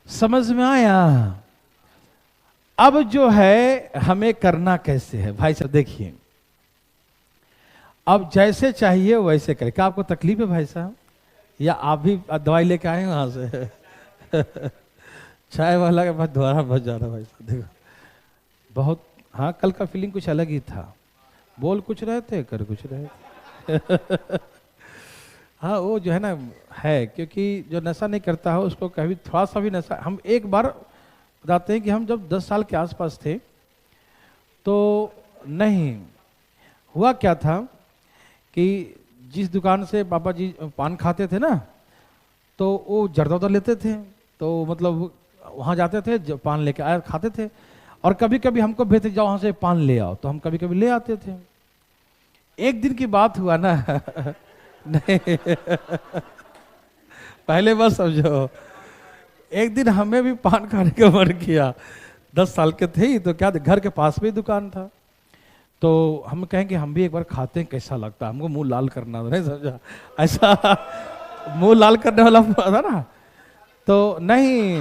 समझ में आया? अब जो है हमें करना कैसे है भाई साहब, देखिए अब जैसे चाहिए वैसे करें। क्या आपको तकलीफ है भाई साहब, या आप भी दवाई लेके आए वहां से? चाय वाला के बाद दोबारा बच जा रहा भाई साहब, देखो बहुत। हाँ, कल का फीलिंग कुछ अलग ही था, बोल कुछ रहे थे कर कुछ रहे थे। हाँ वो जो है ना है, क्योंकि जो नशा नहीं करता है उसको कभी थोड़ा सा भी नशा। हम एक बार बताते हैं कि हम जब 10 साल के आसपास थे तो नहीं हुआ क्या था कि जिस दुकान से पापा जी पान खाते थे ना, तो वो जर्दा उधर लेते थे, तो मतलब वहाँ जाते थे पान लेके आए खाते थे, और कभी कभी हमको भेजते जाओ वहाँ से पान ले आओ, तो हम कभी कभी ले आते थे। एक दिन की बात हुआ ना नहीं पहले बस समझो, एक दिन हमें भी पान खाने का मन किया, 10 साल के थे ही, तो क्या घर के पास में ही दुकान था, तो हम कहेंगे हम भी एक बार खाते हैं कैसा लगता है, हमको मुंह लाल करना था, नहीं समझा ऐसा मुंह लाल करने वाला था ना, तो नहीं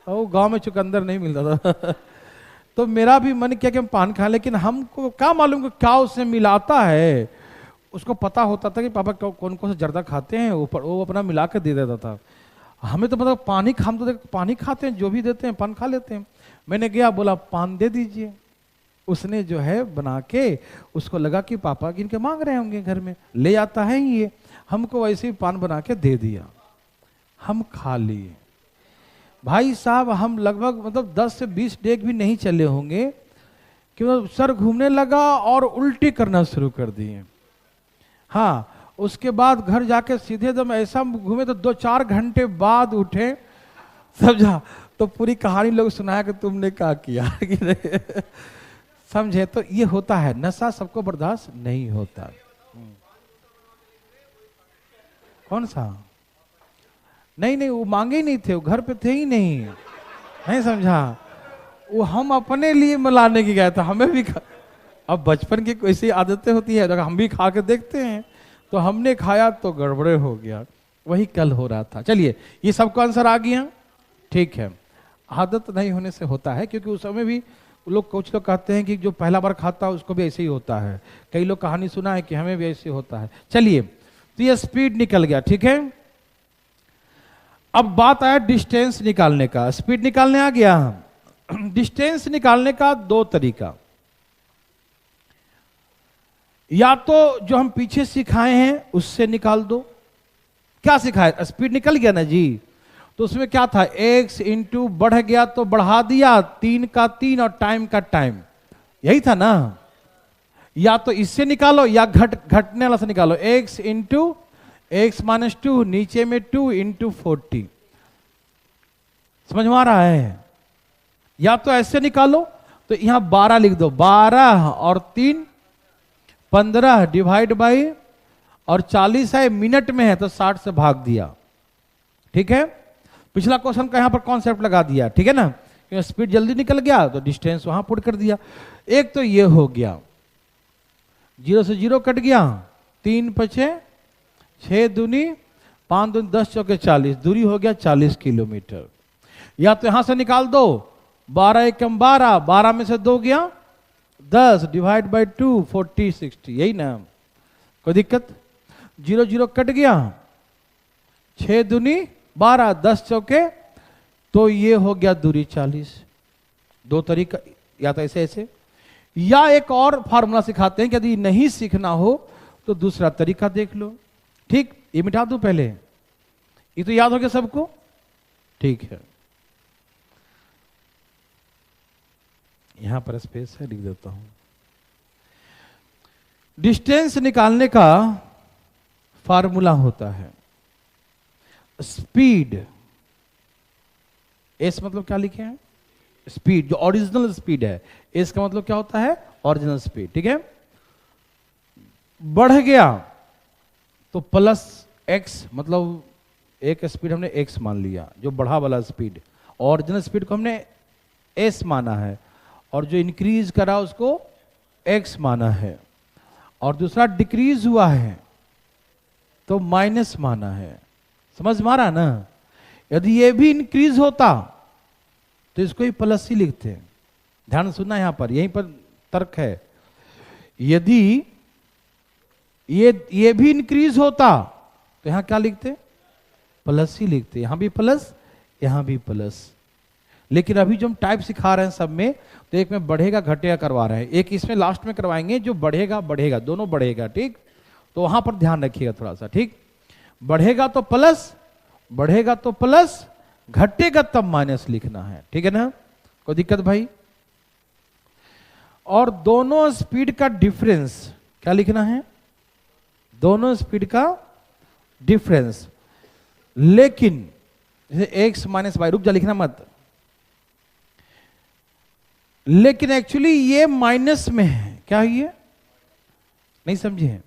वो गांव में चुकंदर नहीं मिलता था तो मेरा भी मन किया कि हम पान खाएं, लेकिन हमको क्या मालूम कि क्या उसमें मिलाता है। उसको पता होता था कि पापा कौन कौन से जर्दा खाते हैं, वो अपना मिला कर दे देता था। हमें तो मतलब पानी हम तो पानी खाते हैं, जो भी देते हैं पान खा लेते हैं। मैंने गया बोला पान दे दीजिए, उसने जो है बना के उसको लगा कि पापा किनके मांग रहे होंगे घर में, ले आता है ये, हमको वैसे ही पान बना के दे दिया, हम खा लिए। भाई साहब हम लगभग मतलब 10 से 20 डेग भी नहीं चले होंगे कि सर घूमने लगा और उल्टी करना शुरू कर दिए। हाँ, उसके बाद घर जाके सीधे जब ऐसा घूमे तो 2-4 घंटे बाद उठे, समझा, तो पूरी कहानी लोग सुनाया कि तुमने क्या किया कि नहीं समझे। तो ये होता है, नशा सबको बर्दाश्त नहीं होता। कौन सा? नहीं नहीं, वो मांगे ही नहीं थे, वो घर पे थे ही नहीं, नहीं समझा, वो हम अपने लिए मिलाने की गया था, हमें भी अब बचपन की ऐसी आदतें होती है, अगर हम भी खा के देखते हैं, तो हमने खाया तो गड़बड़े हो गया, वही कल हो रहा था। चलिए ये सबको आंसर आ गया, ठीक है। आदत नहीं होने से होता है, क्योंकि उस समय भी लोग कुछ लोग कहते हैं कि जो पहला बार खाता है उसको भी ऐसे ही होता है, कई लोग कहानी सुना है कि हमें भी ऐसे होता है। चलिए तो ये स्पीड निकल गया, ठीक है। अब बात आया डिस्टेंस निकालने का, स्पीड निकालने आ गया। डिस्टेंस निकालने का 2 तरीका, या तो जो हम पीछे सिखाए हैं उससे निकाल दो। क्या सिखाए? स्पीड निकल गया ना जी, तो उसमें क्या था, x इंटू बढ़ गया तो बढ़ा दिया, 3 का 3 और टाइम का टाइम, यही था ना। या तो इससे निकालो या घटने वाला से निकालो, x इंटू एक्स माइनस 2 नीचे में 2 इंटू 40, समझ में आ रहा है। या तो ऐसे निकालो, तो यहां 12 लिख दो, 12 और 3 15 डिवाइड बाई, और 40 है मिनट में है तो 60 से भाग दिया, ठीक है। पिछला क्वेश्चन का यहां पर कॉन्सेप्ट लगा दिया, ठीक है ना, क्योंकि स्पीड जल्दी निकल गया तो डिस्टेंस वहां पुट कर दिया। एक तो ये हो गया, 0 से 0 कट गया, 3 5 6 दूनी 5 दूनी 10 चौके 40, दूरी हो गया 40 किलोमीटर। या तो यहां से निकाल दो, 12 एकम 12, 12 में से 2 गया 10 डिवाइड बाई 2 40 60, यही ना, कोई दिक्कत। 0 0 कट गया, 6 दूनी 12 10 चौके, तो ये हो गया दूरी 40। 2 तरीका, या तो ऐसे ऐसे, या एक और फार्मूला सिखाते हैं कि यदि नहीं सीखना हो तो दूसरा तरीका देख लो। ठीक, ये मिटा दो पहले, ये तो याद हो गया सबको। ठीक है, यहां पर स्पेस है, लिख देता हूं। डिस्टेंस निकालने का फार्मूला होता है स्पीड। एस मतलब क्या लिखे हैं? स्पीड, जो ओरिजिनल स्पीड है। एस का मतलब क्या होता है? Original speed. ठीक है, बढ़ गया तो प्लस एक्स, मतलब एक स्पीड हमने एक्स मान लिया, जो बढ़ा वाला स्पीड। ओरिजिनल स्पीड को हमने एस माना है, और जो इंक्रीज करा उसको एक्स माना है, और दूसरा डिक्रीज हुआ है तो माइनस माना है। समझ मारा ना? यदि ये भी इंक्रीज होता तो इसको ही प्लस ही लिखते हैं। ध्यान सुनना, यहां पर यहीं पर तर्क है। यदि ये भी इंक्रीज होता तो यहां क्या लिखते? प्लस ही लिखते। यहां भी प्लस, यहां भी प्लस। लेकिन अभी जो हम टाइप सिखा रहे हैं सब में, तो एक में बढ़ेगा घटेगा करवा रहे हैं, एक इसमें लास्ट में करवाएंगे जो बढ़ेगा बढ़ेगा, दोनों बढ़ेगा। ठीक, तो वहां पर ध्यान रखिएगा थोड़ा सा। ठीक, बढ़ेगा तो प्लस, बढ़ेगा तो प्लस, घटेगा तब माइनस लिखना है। ठीक है ना? कोई दिक्कत भाई? और दोनों स्पीड का डिफरेंस क्या लिखना है? दोनों स्पीड का डिफरेंस। लेकिन जैसे एक्स माइनस वाई, रुक जा, लिखना मत। लेकिन एक्चुअली ये माइनस में है। क्या है ये? नहीं समझे?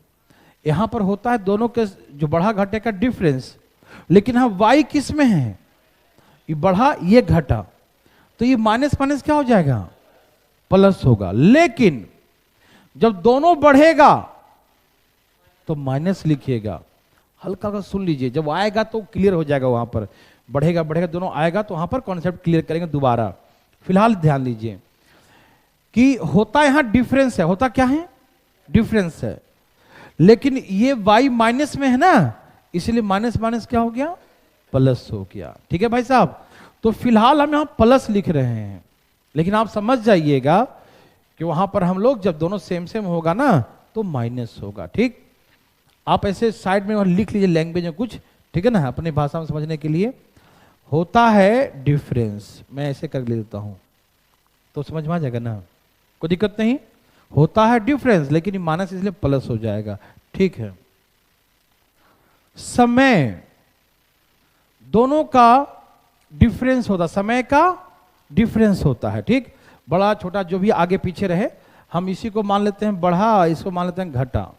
यहां पर होता है दोनों के जो बढ़ा घटे का डिफरेंस, लेकिन हाँ वाई किस में है? ये बढ़ा ये घटा, तो ये माइनस माइनस क्या हो जाएगा? प्लस होगा। लेकिन जब दोनों बढ़ेगा तो माइनस लिखिएगा। हल्का सा सुन लीजिए, जब आएगा तो क्लियर हो जाएगा। वहां पर बढ़ेगा बढ़ेगा दोनों आएगा तो वहां पर कॉन्सेप्ट क्लियर करेंगे दोबारा। फिलहाल ध्यान लीजिए कि होता यहां डिफरेंस है। होता क्या है? डिफरेंस है। लेकिन ये y माइनस में है ना, इसलिए माइनस माइनस क्या हो गया? प्लस हो गया। ठीक है भाई साहब? तो फिलहाल हम यहां प्लस लिख रहे हैं, लेकिन आप समझ जाइएगा कि वहां पर हम लोग जब दोनों सेम सेम होगा ना तो माइनस होगा। ठीक, आप ऐसे साइड में लिख लीजिए लैंग्वेज में कुछ। ठीक है ना, अपनी भाषा में समझने के लिए। होता है डिफरेंस, मैं ऐसे कर लेता हूं तो समझ में आ जाएगा ना, कोई दिक्कत नहीं। होता है डिफरेंस, लेकिन माइनस इसलिए प्लस हो जाएगा। ठीक है, समय दोनों का डिफरेंस होता, समय का डिफरेंस होता है। ठीक, बड़ा छोटा जो भी आगे पीछे रहे, हम इसी को मान लेते हैं बढ़ा, इसको मान लेते हैं घटा।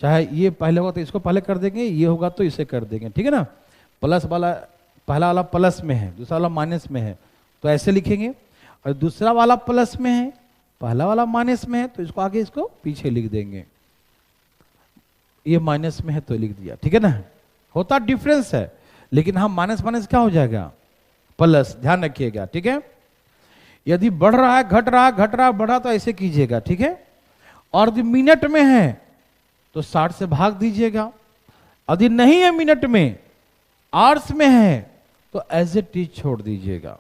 चाहे ये पहले होगा तो इसको पहले कर देंगे, ये होगा तो इसे कर देंगे। ठीक है ना? प्लस वाला, पहला वाला प्लस में है, दूसरा वाला माइनस में है, तो ऐसे लिखेंगे। और दूसरा वाला प्लस में है, पहला वाला माइनस में है, तो इसको आगे इसको पीछे लिख देंगे। ये माइनस में है तो लिख दिया। ठीक है ना? होता डिफरेंस है, लेकिन हम माइनस माइनस क्या हो जाएगा? प्लस। ध्यान रखिएगा। ठीक है, यदि बढ़ रहा है घट रहा है, घट रहा है बढ़ा, तो ऐसे कीजिएगा। ठीक है, और यदि मिनट में है तो 60 से भाग दीजिएगा। यदि नहीं है मिनट में, आवर्स में है, तो एज इट इज छोड़ दीजिएगा।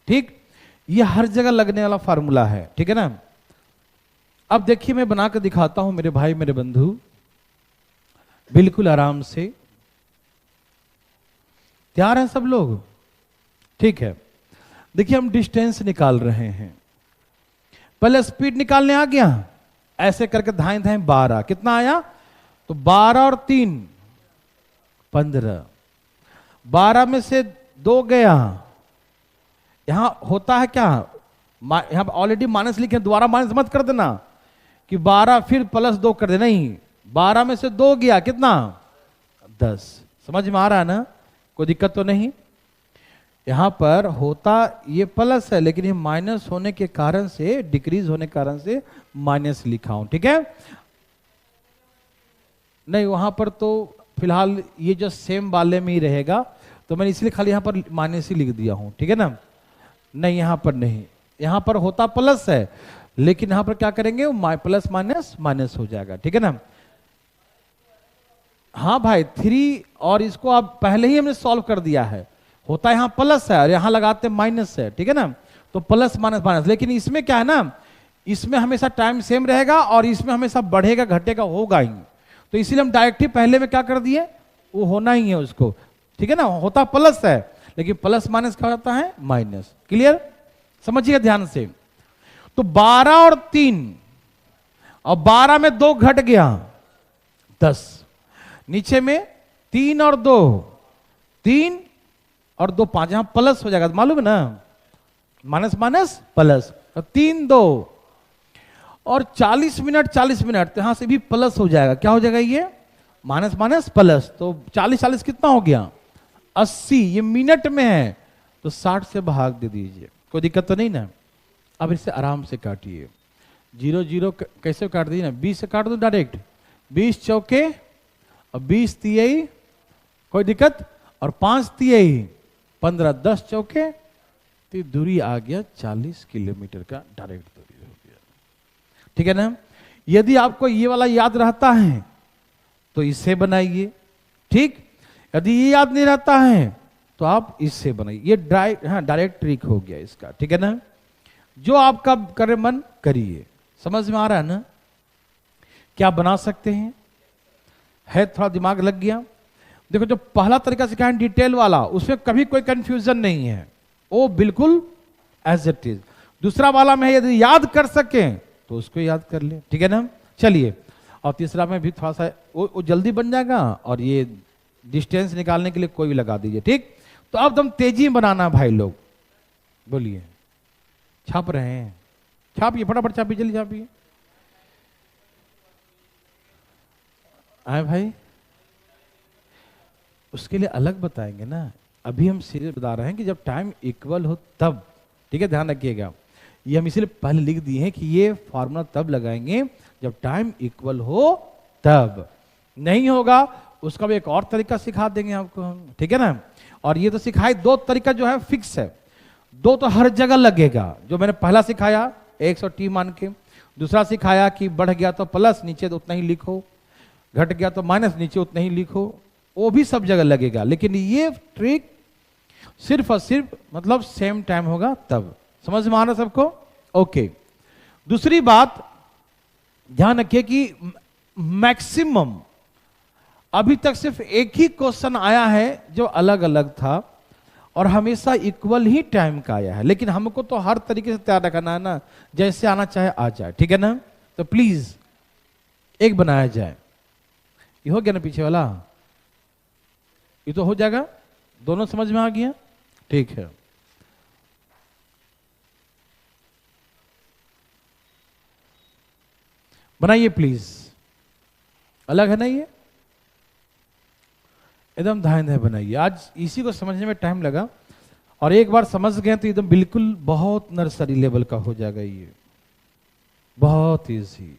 ठीक, ये हर जगह लगने वाला फार्मूला है। ठीक है ना? अब देखिए मैं बनाकर दिखाता हूं मेरे भाई मेरे बंधु, बिल्कुल आराम से। तैयार हैं सब लोग? ठीक है, देखिए हम डिस्टेंस निकाल रहे हैं। पहले स्पीड निकालने आ गया, ऐसे करके धाएं धाएं 12, कितना आया? तो 12 और 3 15, 12 में से 2 गया। यहां होता है क्या? यहां ऑलरेडी माइनस लिखे, दोबारा माइनस मत कर देना कि 12 फिर प्लस 2 कर दे, नहीं। 12 में से 2 गया, कितना? 10। समझ में आ रहा है ना? कोई दिक्कत तो नहीं? यहां पर होता ये प्लस है, लेकिन ये माइनस होने के कारण से, डिक्रीज होने के कारण से माइनस लिखा हूं। ठीक है? नहीं, वहां पर तो फिलहाल ये जो सेम वाले में ही रहेगा, तो मैंने इसलिए खाली यहां पर माइनस ही लिख दिया हूं। ठीक है ना? नहीं, यहां पर नहीं, यहां पर होता प्लस है, लेकिन यहां पर क्या करेंगे? प्लस माइनस माइनस हो जाएगा। ठीक है ना? हाँ भाई, 3 और इसको अब पहले ही हमने सॉल्व कर दिया है। होता यहां प्लस है और यहां लगाते माइनस है। ठीक है ना? तो प्लस माइनस माइनस। लेकिन इसमें क्या है ना, इसमें हमेशा टाइम सेम रहेगा और इसमें हमेशा बढ़ेगा घटेगा होगा ही। तो इसीलिए हम डायरेक्ट ही पहले में क्या कर दिए, वो होना ही है उसको, ठीक है ना, होता प्लस है, लेकिन प्लस माइनस क्या होता है, माइनस। क्लियर, समझिए ध्यान से। तो 12 और 3, और 12 में 2 घट गया 10, नीचे में 3 और 2, 3 और 2 5, यहां प्लस हो जाएगा, मालूम है ना, माइनस माइनस प्लस, तो 3 2 और 40 मिनट 40 मिनट, तो यहां से भी प्लस हो जाएगा, क्या हो जाएगा ये, माइनस माइनस प्लस। तो 40 40 कितना हो गया, 80, ये मिनट में है, तो 60 से भाग दे दीजिए, कोई दिक्कत तो नहीं ना। अब इसे आराम से काटिए, 0 0 कैसे काट दीजिए ना, 20 से काट दो डायरेक्ट, 20 चौके और 20 तिहाई, कोई दिक्कत, और 5 तिहाई 15, 10 चौके, तो दूरी आ गया 40 किलोमीटर का डायरेक्ट दूरी हो गया, ठीक है ना। यदि आपको ये वाला याद रहता है तो इससे बनाइए, ठीक, यदि ये याद नहीं रहता है तो आप इससे बनाइए, ये डायरेक्ट ट्रिक हो गया इसका, ठीक है ना। जो आपका करे मन करिए, समझ में आ रहा है ना, क्या बना सकते हैं, है थोड़ा दिमाग लग गया। देखो जो पहला तरीका सिखाया डिटेल वाला, उसमें कभी कोई कंफ्यूजन नहीं है, वो बिल्कुल एज इट इज। दूसरा वाला में यदि याद कर सके तो उसको याद कर ले, ठीक है ना। चलिए, और तीसरा में भी थोड़ा सा वो जल्दी बन जाएगा, और ये डिस्टेंस निकालने के लिए कोई भी लगा दीजिए, ठीक। तो अब तुम तेजी बनाना भाई लोग, बोलिए, छाप रहे हैं, छापिए फटाफट, छापिए जल्दी छापिए, आए भाई, उसके लिए अलग बताएंगे ना, अभी हम सीरियल बता रहे हैं कि जब टाइम इक्वल हो तब, ठीक है, ध्यान रखिएगा। ये हम इसलिए पहले लिख दिए हैं कि ये फॉर्मूला तब लगाएंगे जब टाइम इक्वल हो तब, नहीं होगा उसका भी एक और तरीका सिखा देंगे आपको हम, ठीक है ना। और ये तो सिखाए, 2 तरीका जो है फिक्स है, 2 तो हर जगह लगेगा, जो मैंने पहला सिखाया 100t मान के, दूसरा सिखाया कि बढ़ गया तो प्लस नीचे तो उतना ही लिखो, घट गया तो माइनस नीचे उतना ही लिखो, वो भी सब जगह लगेगा, लेकिन ये ट्रिक सिर्फ और सिर्फ मतलब सेम टाइम होगा तब, समझ में आ रहा सबको, ओके। दूसरी बात ध्यान रखिए कि मैक्सिमम अभी तक सिर्फ एक ही क्वेश्चन आया है जो अलग अलग था, और हमेशा इक्वल ही टाइम का आया है, लेकिन हमको तो हर तरीके से तैयार रखना है ना, जैसे आना चाहे आ जाए, ठीक है ना। तो प्लीज एक बनाया जाए, ये हो गया ना पीछे वाला, ये तो हो जाएगा, दोनों समझ में आ गया, ठीक है। बनाइए प्लीज, अलग है ना ये, एकदम ध्यान बनाइए, आज इसी को समझने में टाइम लगा, और एक बार समझ गए तो एकदम बिल्कुल बहुत नर्सरी लेवल का हो जाएगा ये, बहुत इजी।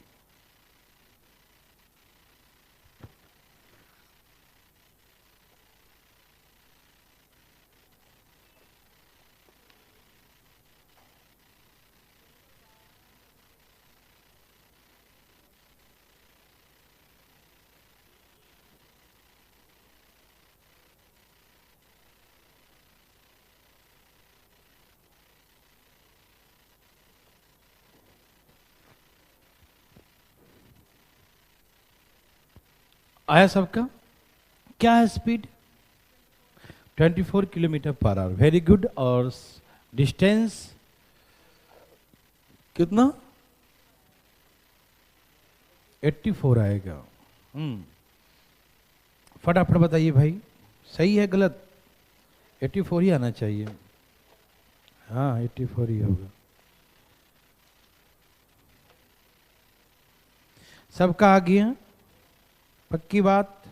आया सबका, क्या है speed, 24 kilometre per hour, very good. और डिस्टेंस कितना, 84 आएगा। फटाफट बताइए भाई, सही है गलत, 84 ही आना चाहिए, हाँ 84 ही होगा, सबका आ गया, पक्की बात,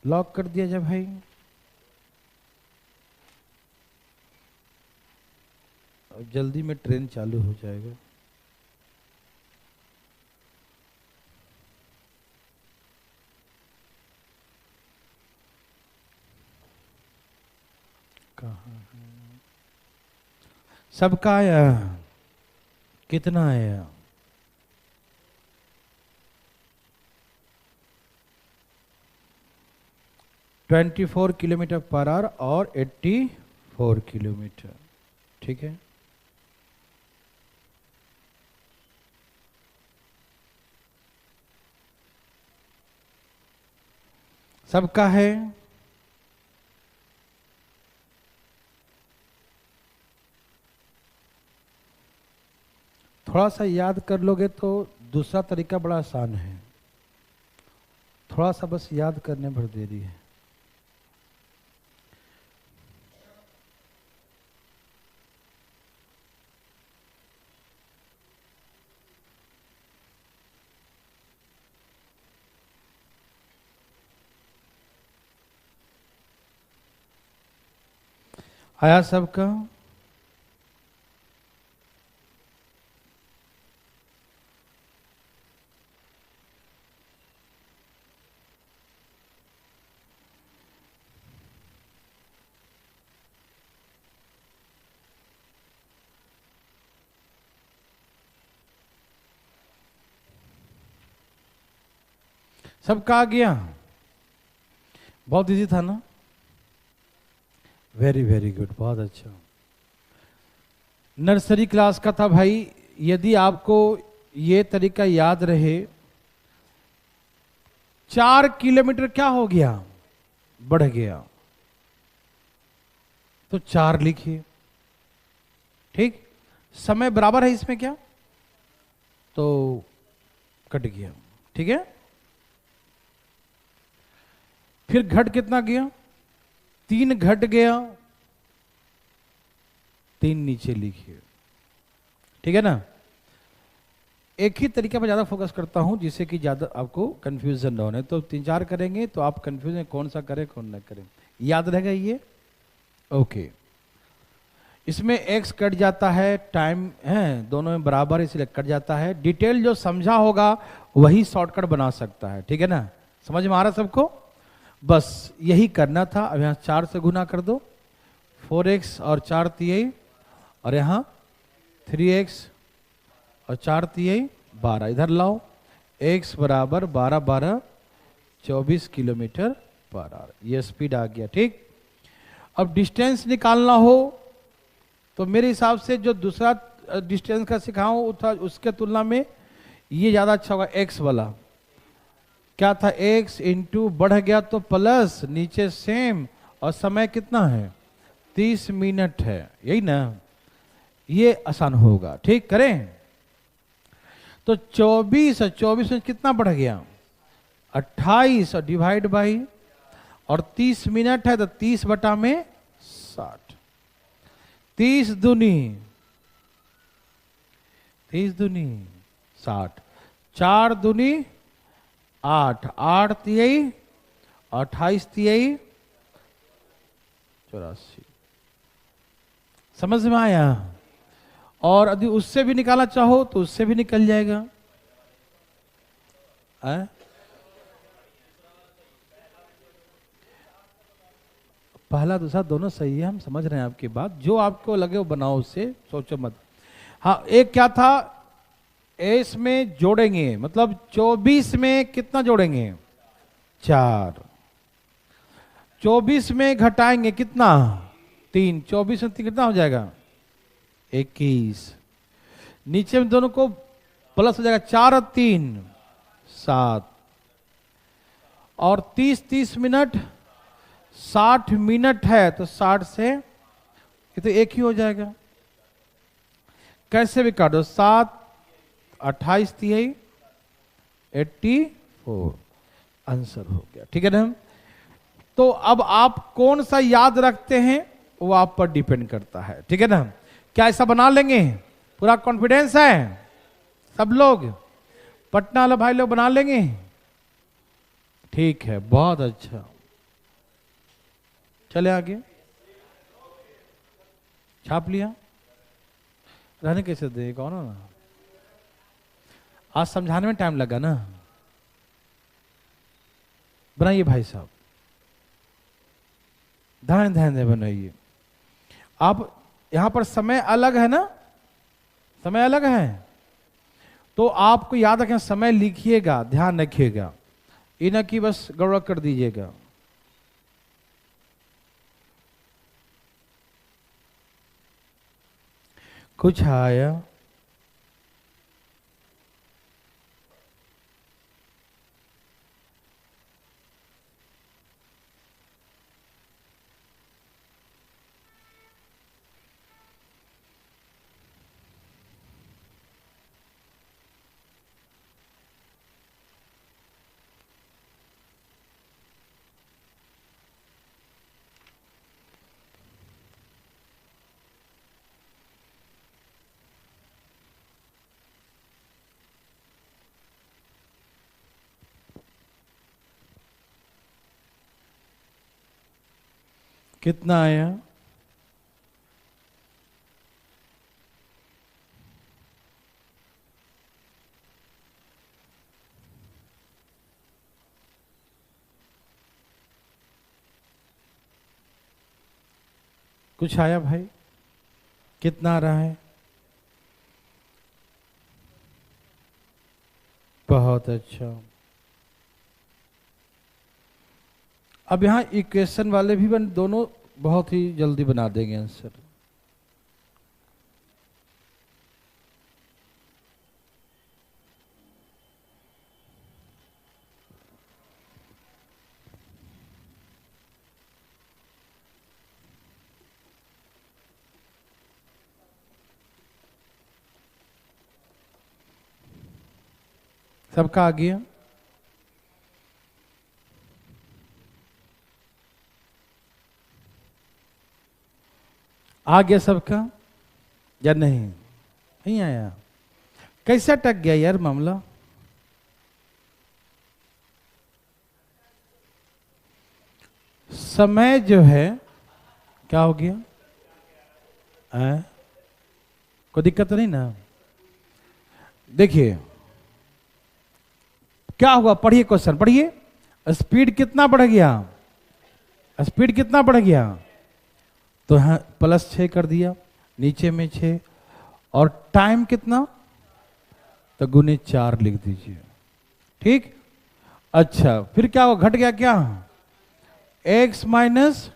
लॉक कर दिया जाए भाई। अब जल्दी में ट्रेन चालू हो जाएगा, कहाँ है, सबका आया, कितना आया, ट्वेंटी 24 किलोमीटर पर आवर और 84 किलोमीटर, ठीक है। सबका है? थोड़ा सा याद कर लोगे तो दूसरा तरीका बड़ा आसान है, थोड़ा सा बस याद करने भर देरी है। आया सबका? सबका आ गया? बहुत इजी था ना? वेरी वेरी गुड, बहुत अच्छा। नर्सरी क्लास का था भाई। यदि आपको ये तरीका याद रहे, 4 किलोमीटर क्या हो गया? बढ़ गया, तो 4 लिखिए। ठीक, समय बराबर है इसमें क्या, तो कट गया। ठीक है, फिर घट कितना गया? 3 घट गया, 3 नीचे लिखिए। ठीक है ना? एक ही तरीके पर ज्यादा फोकस करता हूं जिससे कि ज्यादा आपको कंफ्यूजन ना होने। तो 3-4 करेंगे तो आप कंफ्यूजन कौन सा करें कौन ना करें, याद रहेगा ये? ओके। इसमें x कट जाता है, टाइम है दोनों में बराबर इसलिए कट जाता है। डिटेल जो समझा होगा वही शॉर्टकट बना सकता है। ठीक है ना? समझ में आ रहा सबको? बस यही करना था। अब यहाँ 4 से गुना कर दो, 4x और 4 तिहाई, और यहाँ 3x और 4 तिहाई 12। इधर लाओ, x बराबर 12 12 24 किलोमीटर पर आवर, ये स्पीड आ गया। ठीक, अब डिस्टेंस निकालना हो तो मेरे हिसाब से जो दूसरा डिस्टेंस का सिखाऊं था उसके तुलना में ये ज्यादा अच्छा होगा। x वाला क्या था? x इंटू बढ़ गया तो प्लस, नीचे सेम, और समय कितना है? 30 मिनट है, यही ना? ये आसान होगा। ठीक, करें तो 24 और 24 में कितना बढ़ गया? 28, और डिवाइड बाई, और 30 मिनट है तो 30 बटा में 60। 30 दूनी 60, 4 दूनी 8, 8 तिहाई, 28 तिहाई 84। समझ में आया? और यदि उससे भी निकालना चाहो तो उससे भी निकल जाएगा। पहला दूसरा दोनों सही है, हम समझ रहे हैं आपकी बात। जो आपको लगे वो बनाओ, उससे सोचो मत। हाँ, एक क्या था, एस में जोड़ेंगे, मतलब 24 में कितना जोड़ेंगे? 4। 24 में घटाएंगे कितना? 3। 24 में 3 कितना हो जाएगा? 21। नीचे में दोनों को प्लस हो जाएगा, 4 और 3 7, और 30 मिनट 60 मिनट है तो 60 से ये तो एक ही हो जाएगा। कैसे भी काटो, 7 28 तिहाई 84, आंसर हो गया। ठीक है ना? तो अब आप कौन सा याद रखते हैं वो आप पर डिपेंड करता है। ठीक है ना? क्या ऐसा बना लेंगे? पूरा कॉन्फिडेंस है सब लोग? पटना वाले भाई लोग बना लेंगे? ठीक है, बहुत अच्छा। चले आगे, छाप लिया। रहने कैसे दे, कौन ना? आज समझाने में टाइम लगा ना। बनाइए भाई साहब, ध्यान ध्यान दे बनाइए। आप यहां पर समय अलग है ना, समय अलग है तो आपको याद रखें, समय लिखिएगा, ध्यान रखिएगा, ये ना कि बस गड़बड़ कर दीजिएगा। कुछ आया? कितना आया? कुछ आया भाई? कितना आ रहा है? बहुत अच्छा। अब यहां इक्वेशन वाले भी दोनों बहुत ही जल्दी बना देंगे आंसर। सबका आ गया? आ गया सबका या नहीं? नहीं आया? कैसे अटक गया यार मामला? समय जो है क्या हो गया? कोई दिक्कत तो नहीं ना? देखिए क्या हुआ, पढ़िए क्वेश्चन पढ़िए। स्पीड कितना बढ़ गया? स्पीड कितना बढ़ गया? तो यहां +6 कर दिया, नीचे में 6, और टाइम कितना? तो गुने 4 लिख दीजिए। ठीक। अच्छा फिर क्या हुआ, घट गया क्या? x माइनस,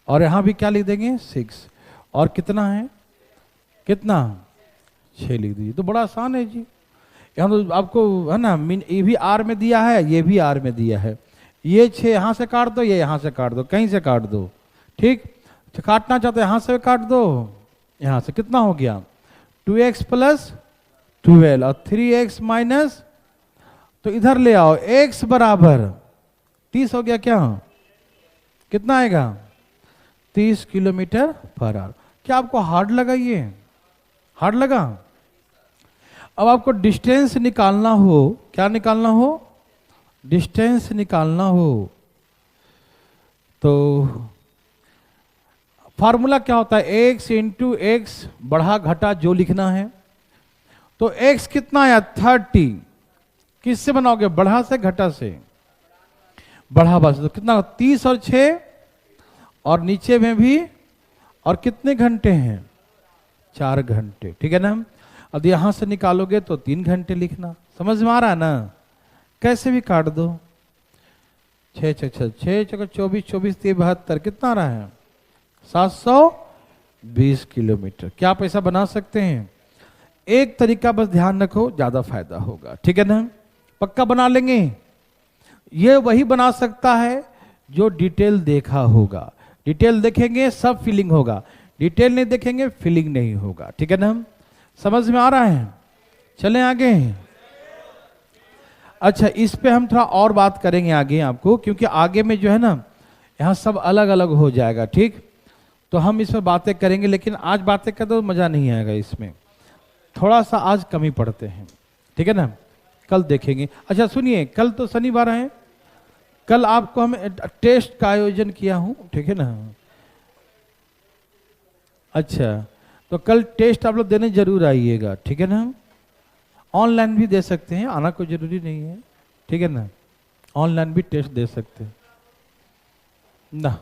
और यहां भी क्या लिख देंगे? 6, और कितना है? कितना? 6 लिख दीजिए। तो बड़ा आसान है जी। यहाँ तो आपको है ना, ये भी आर में दिया है, ये भी आर में दिया है। ये 6 यहां से काट दो, ये यहां से काट दो, कहीं से काट दो। ठीक। तो काटना चाहते यहां से काट दो, यहां से। कितना हो गया? 2x + 12 और 3x माइनस, तो इधर ले आओ, x बराबर 30 हो गया क्या? कितना आएगा? 30 km/h। क्या आपको हार्ड लगा? ये हार्ड लगा? अब आपको डिस्टेंस निकालना हो, क्या निकालना हो? डिस्टेंस निकालना हो तो फार्मूला क्या होता है? x × x बढ़ा घटा जो लिखना है। तो x कितना आया? 30। किससे बनाओगे? बढ़ा से घटा से? बढ़ा बस। तो कितना? 30 और 6, और नीचे में भी, और कितने घंटे हैं? 4 घंटे। ठीक है ना? अब यहां से निकालोगे तो 3 घंटे लिखना। समझ में आ रहा है ना? कैसे भी काट दो। 6 6 6 6 24 24 3 72, कितना आ रहा है? 720 किलोमीटर। क्या आप ऐसा बना सकते हैं? एक तरीका बस ध्यान रखो, ज्यादा फायदा होगा। ठीक है ना? पक्का बना लेंगे। ये वही बना सकता है जो डिटेल देखा होगा। डिटेल देखेंगे सब फीलिंग होगा, डिटेल नहीं देखेंगे फीलिंग नहीं होगा। ठीक है ना? समझ में आ रहा है? चलें आगे। अच्छा इस पे हम थोड़ा और बात करेंगे आगे आपको, क्योंकि आगे में जो है ना, यहाँ सब अलग अलग हो जाएगा। ठीक। तो हम इस पर बातें करेंगे, लेकिन आज बातें कर तो मजा नहीं आएगा इसमें, थोड़ा सा आज कमी पढ़ते हैं। ठीक है ना? कल देखेंगे। अच्छा सुनिए, कल तो शनिवार है, कल आपको हम टेस्ट का आयोजन किया हूं। ठीक है ना? अच्छा तो कल टेस्ट आप लोग देने जरूर आइएगा। ठीक है ना? ऑनलाइन भी दे सकते हैं, आना कोई जरूरी नहीं है। ठीक है ना? ऑनलाइन भी टेस्ट दे सकते हैं ना।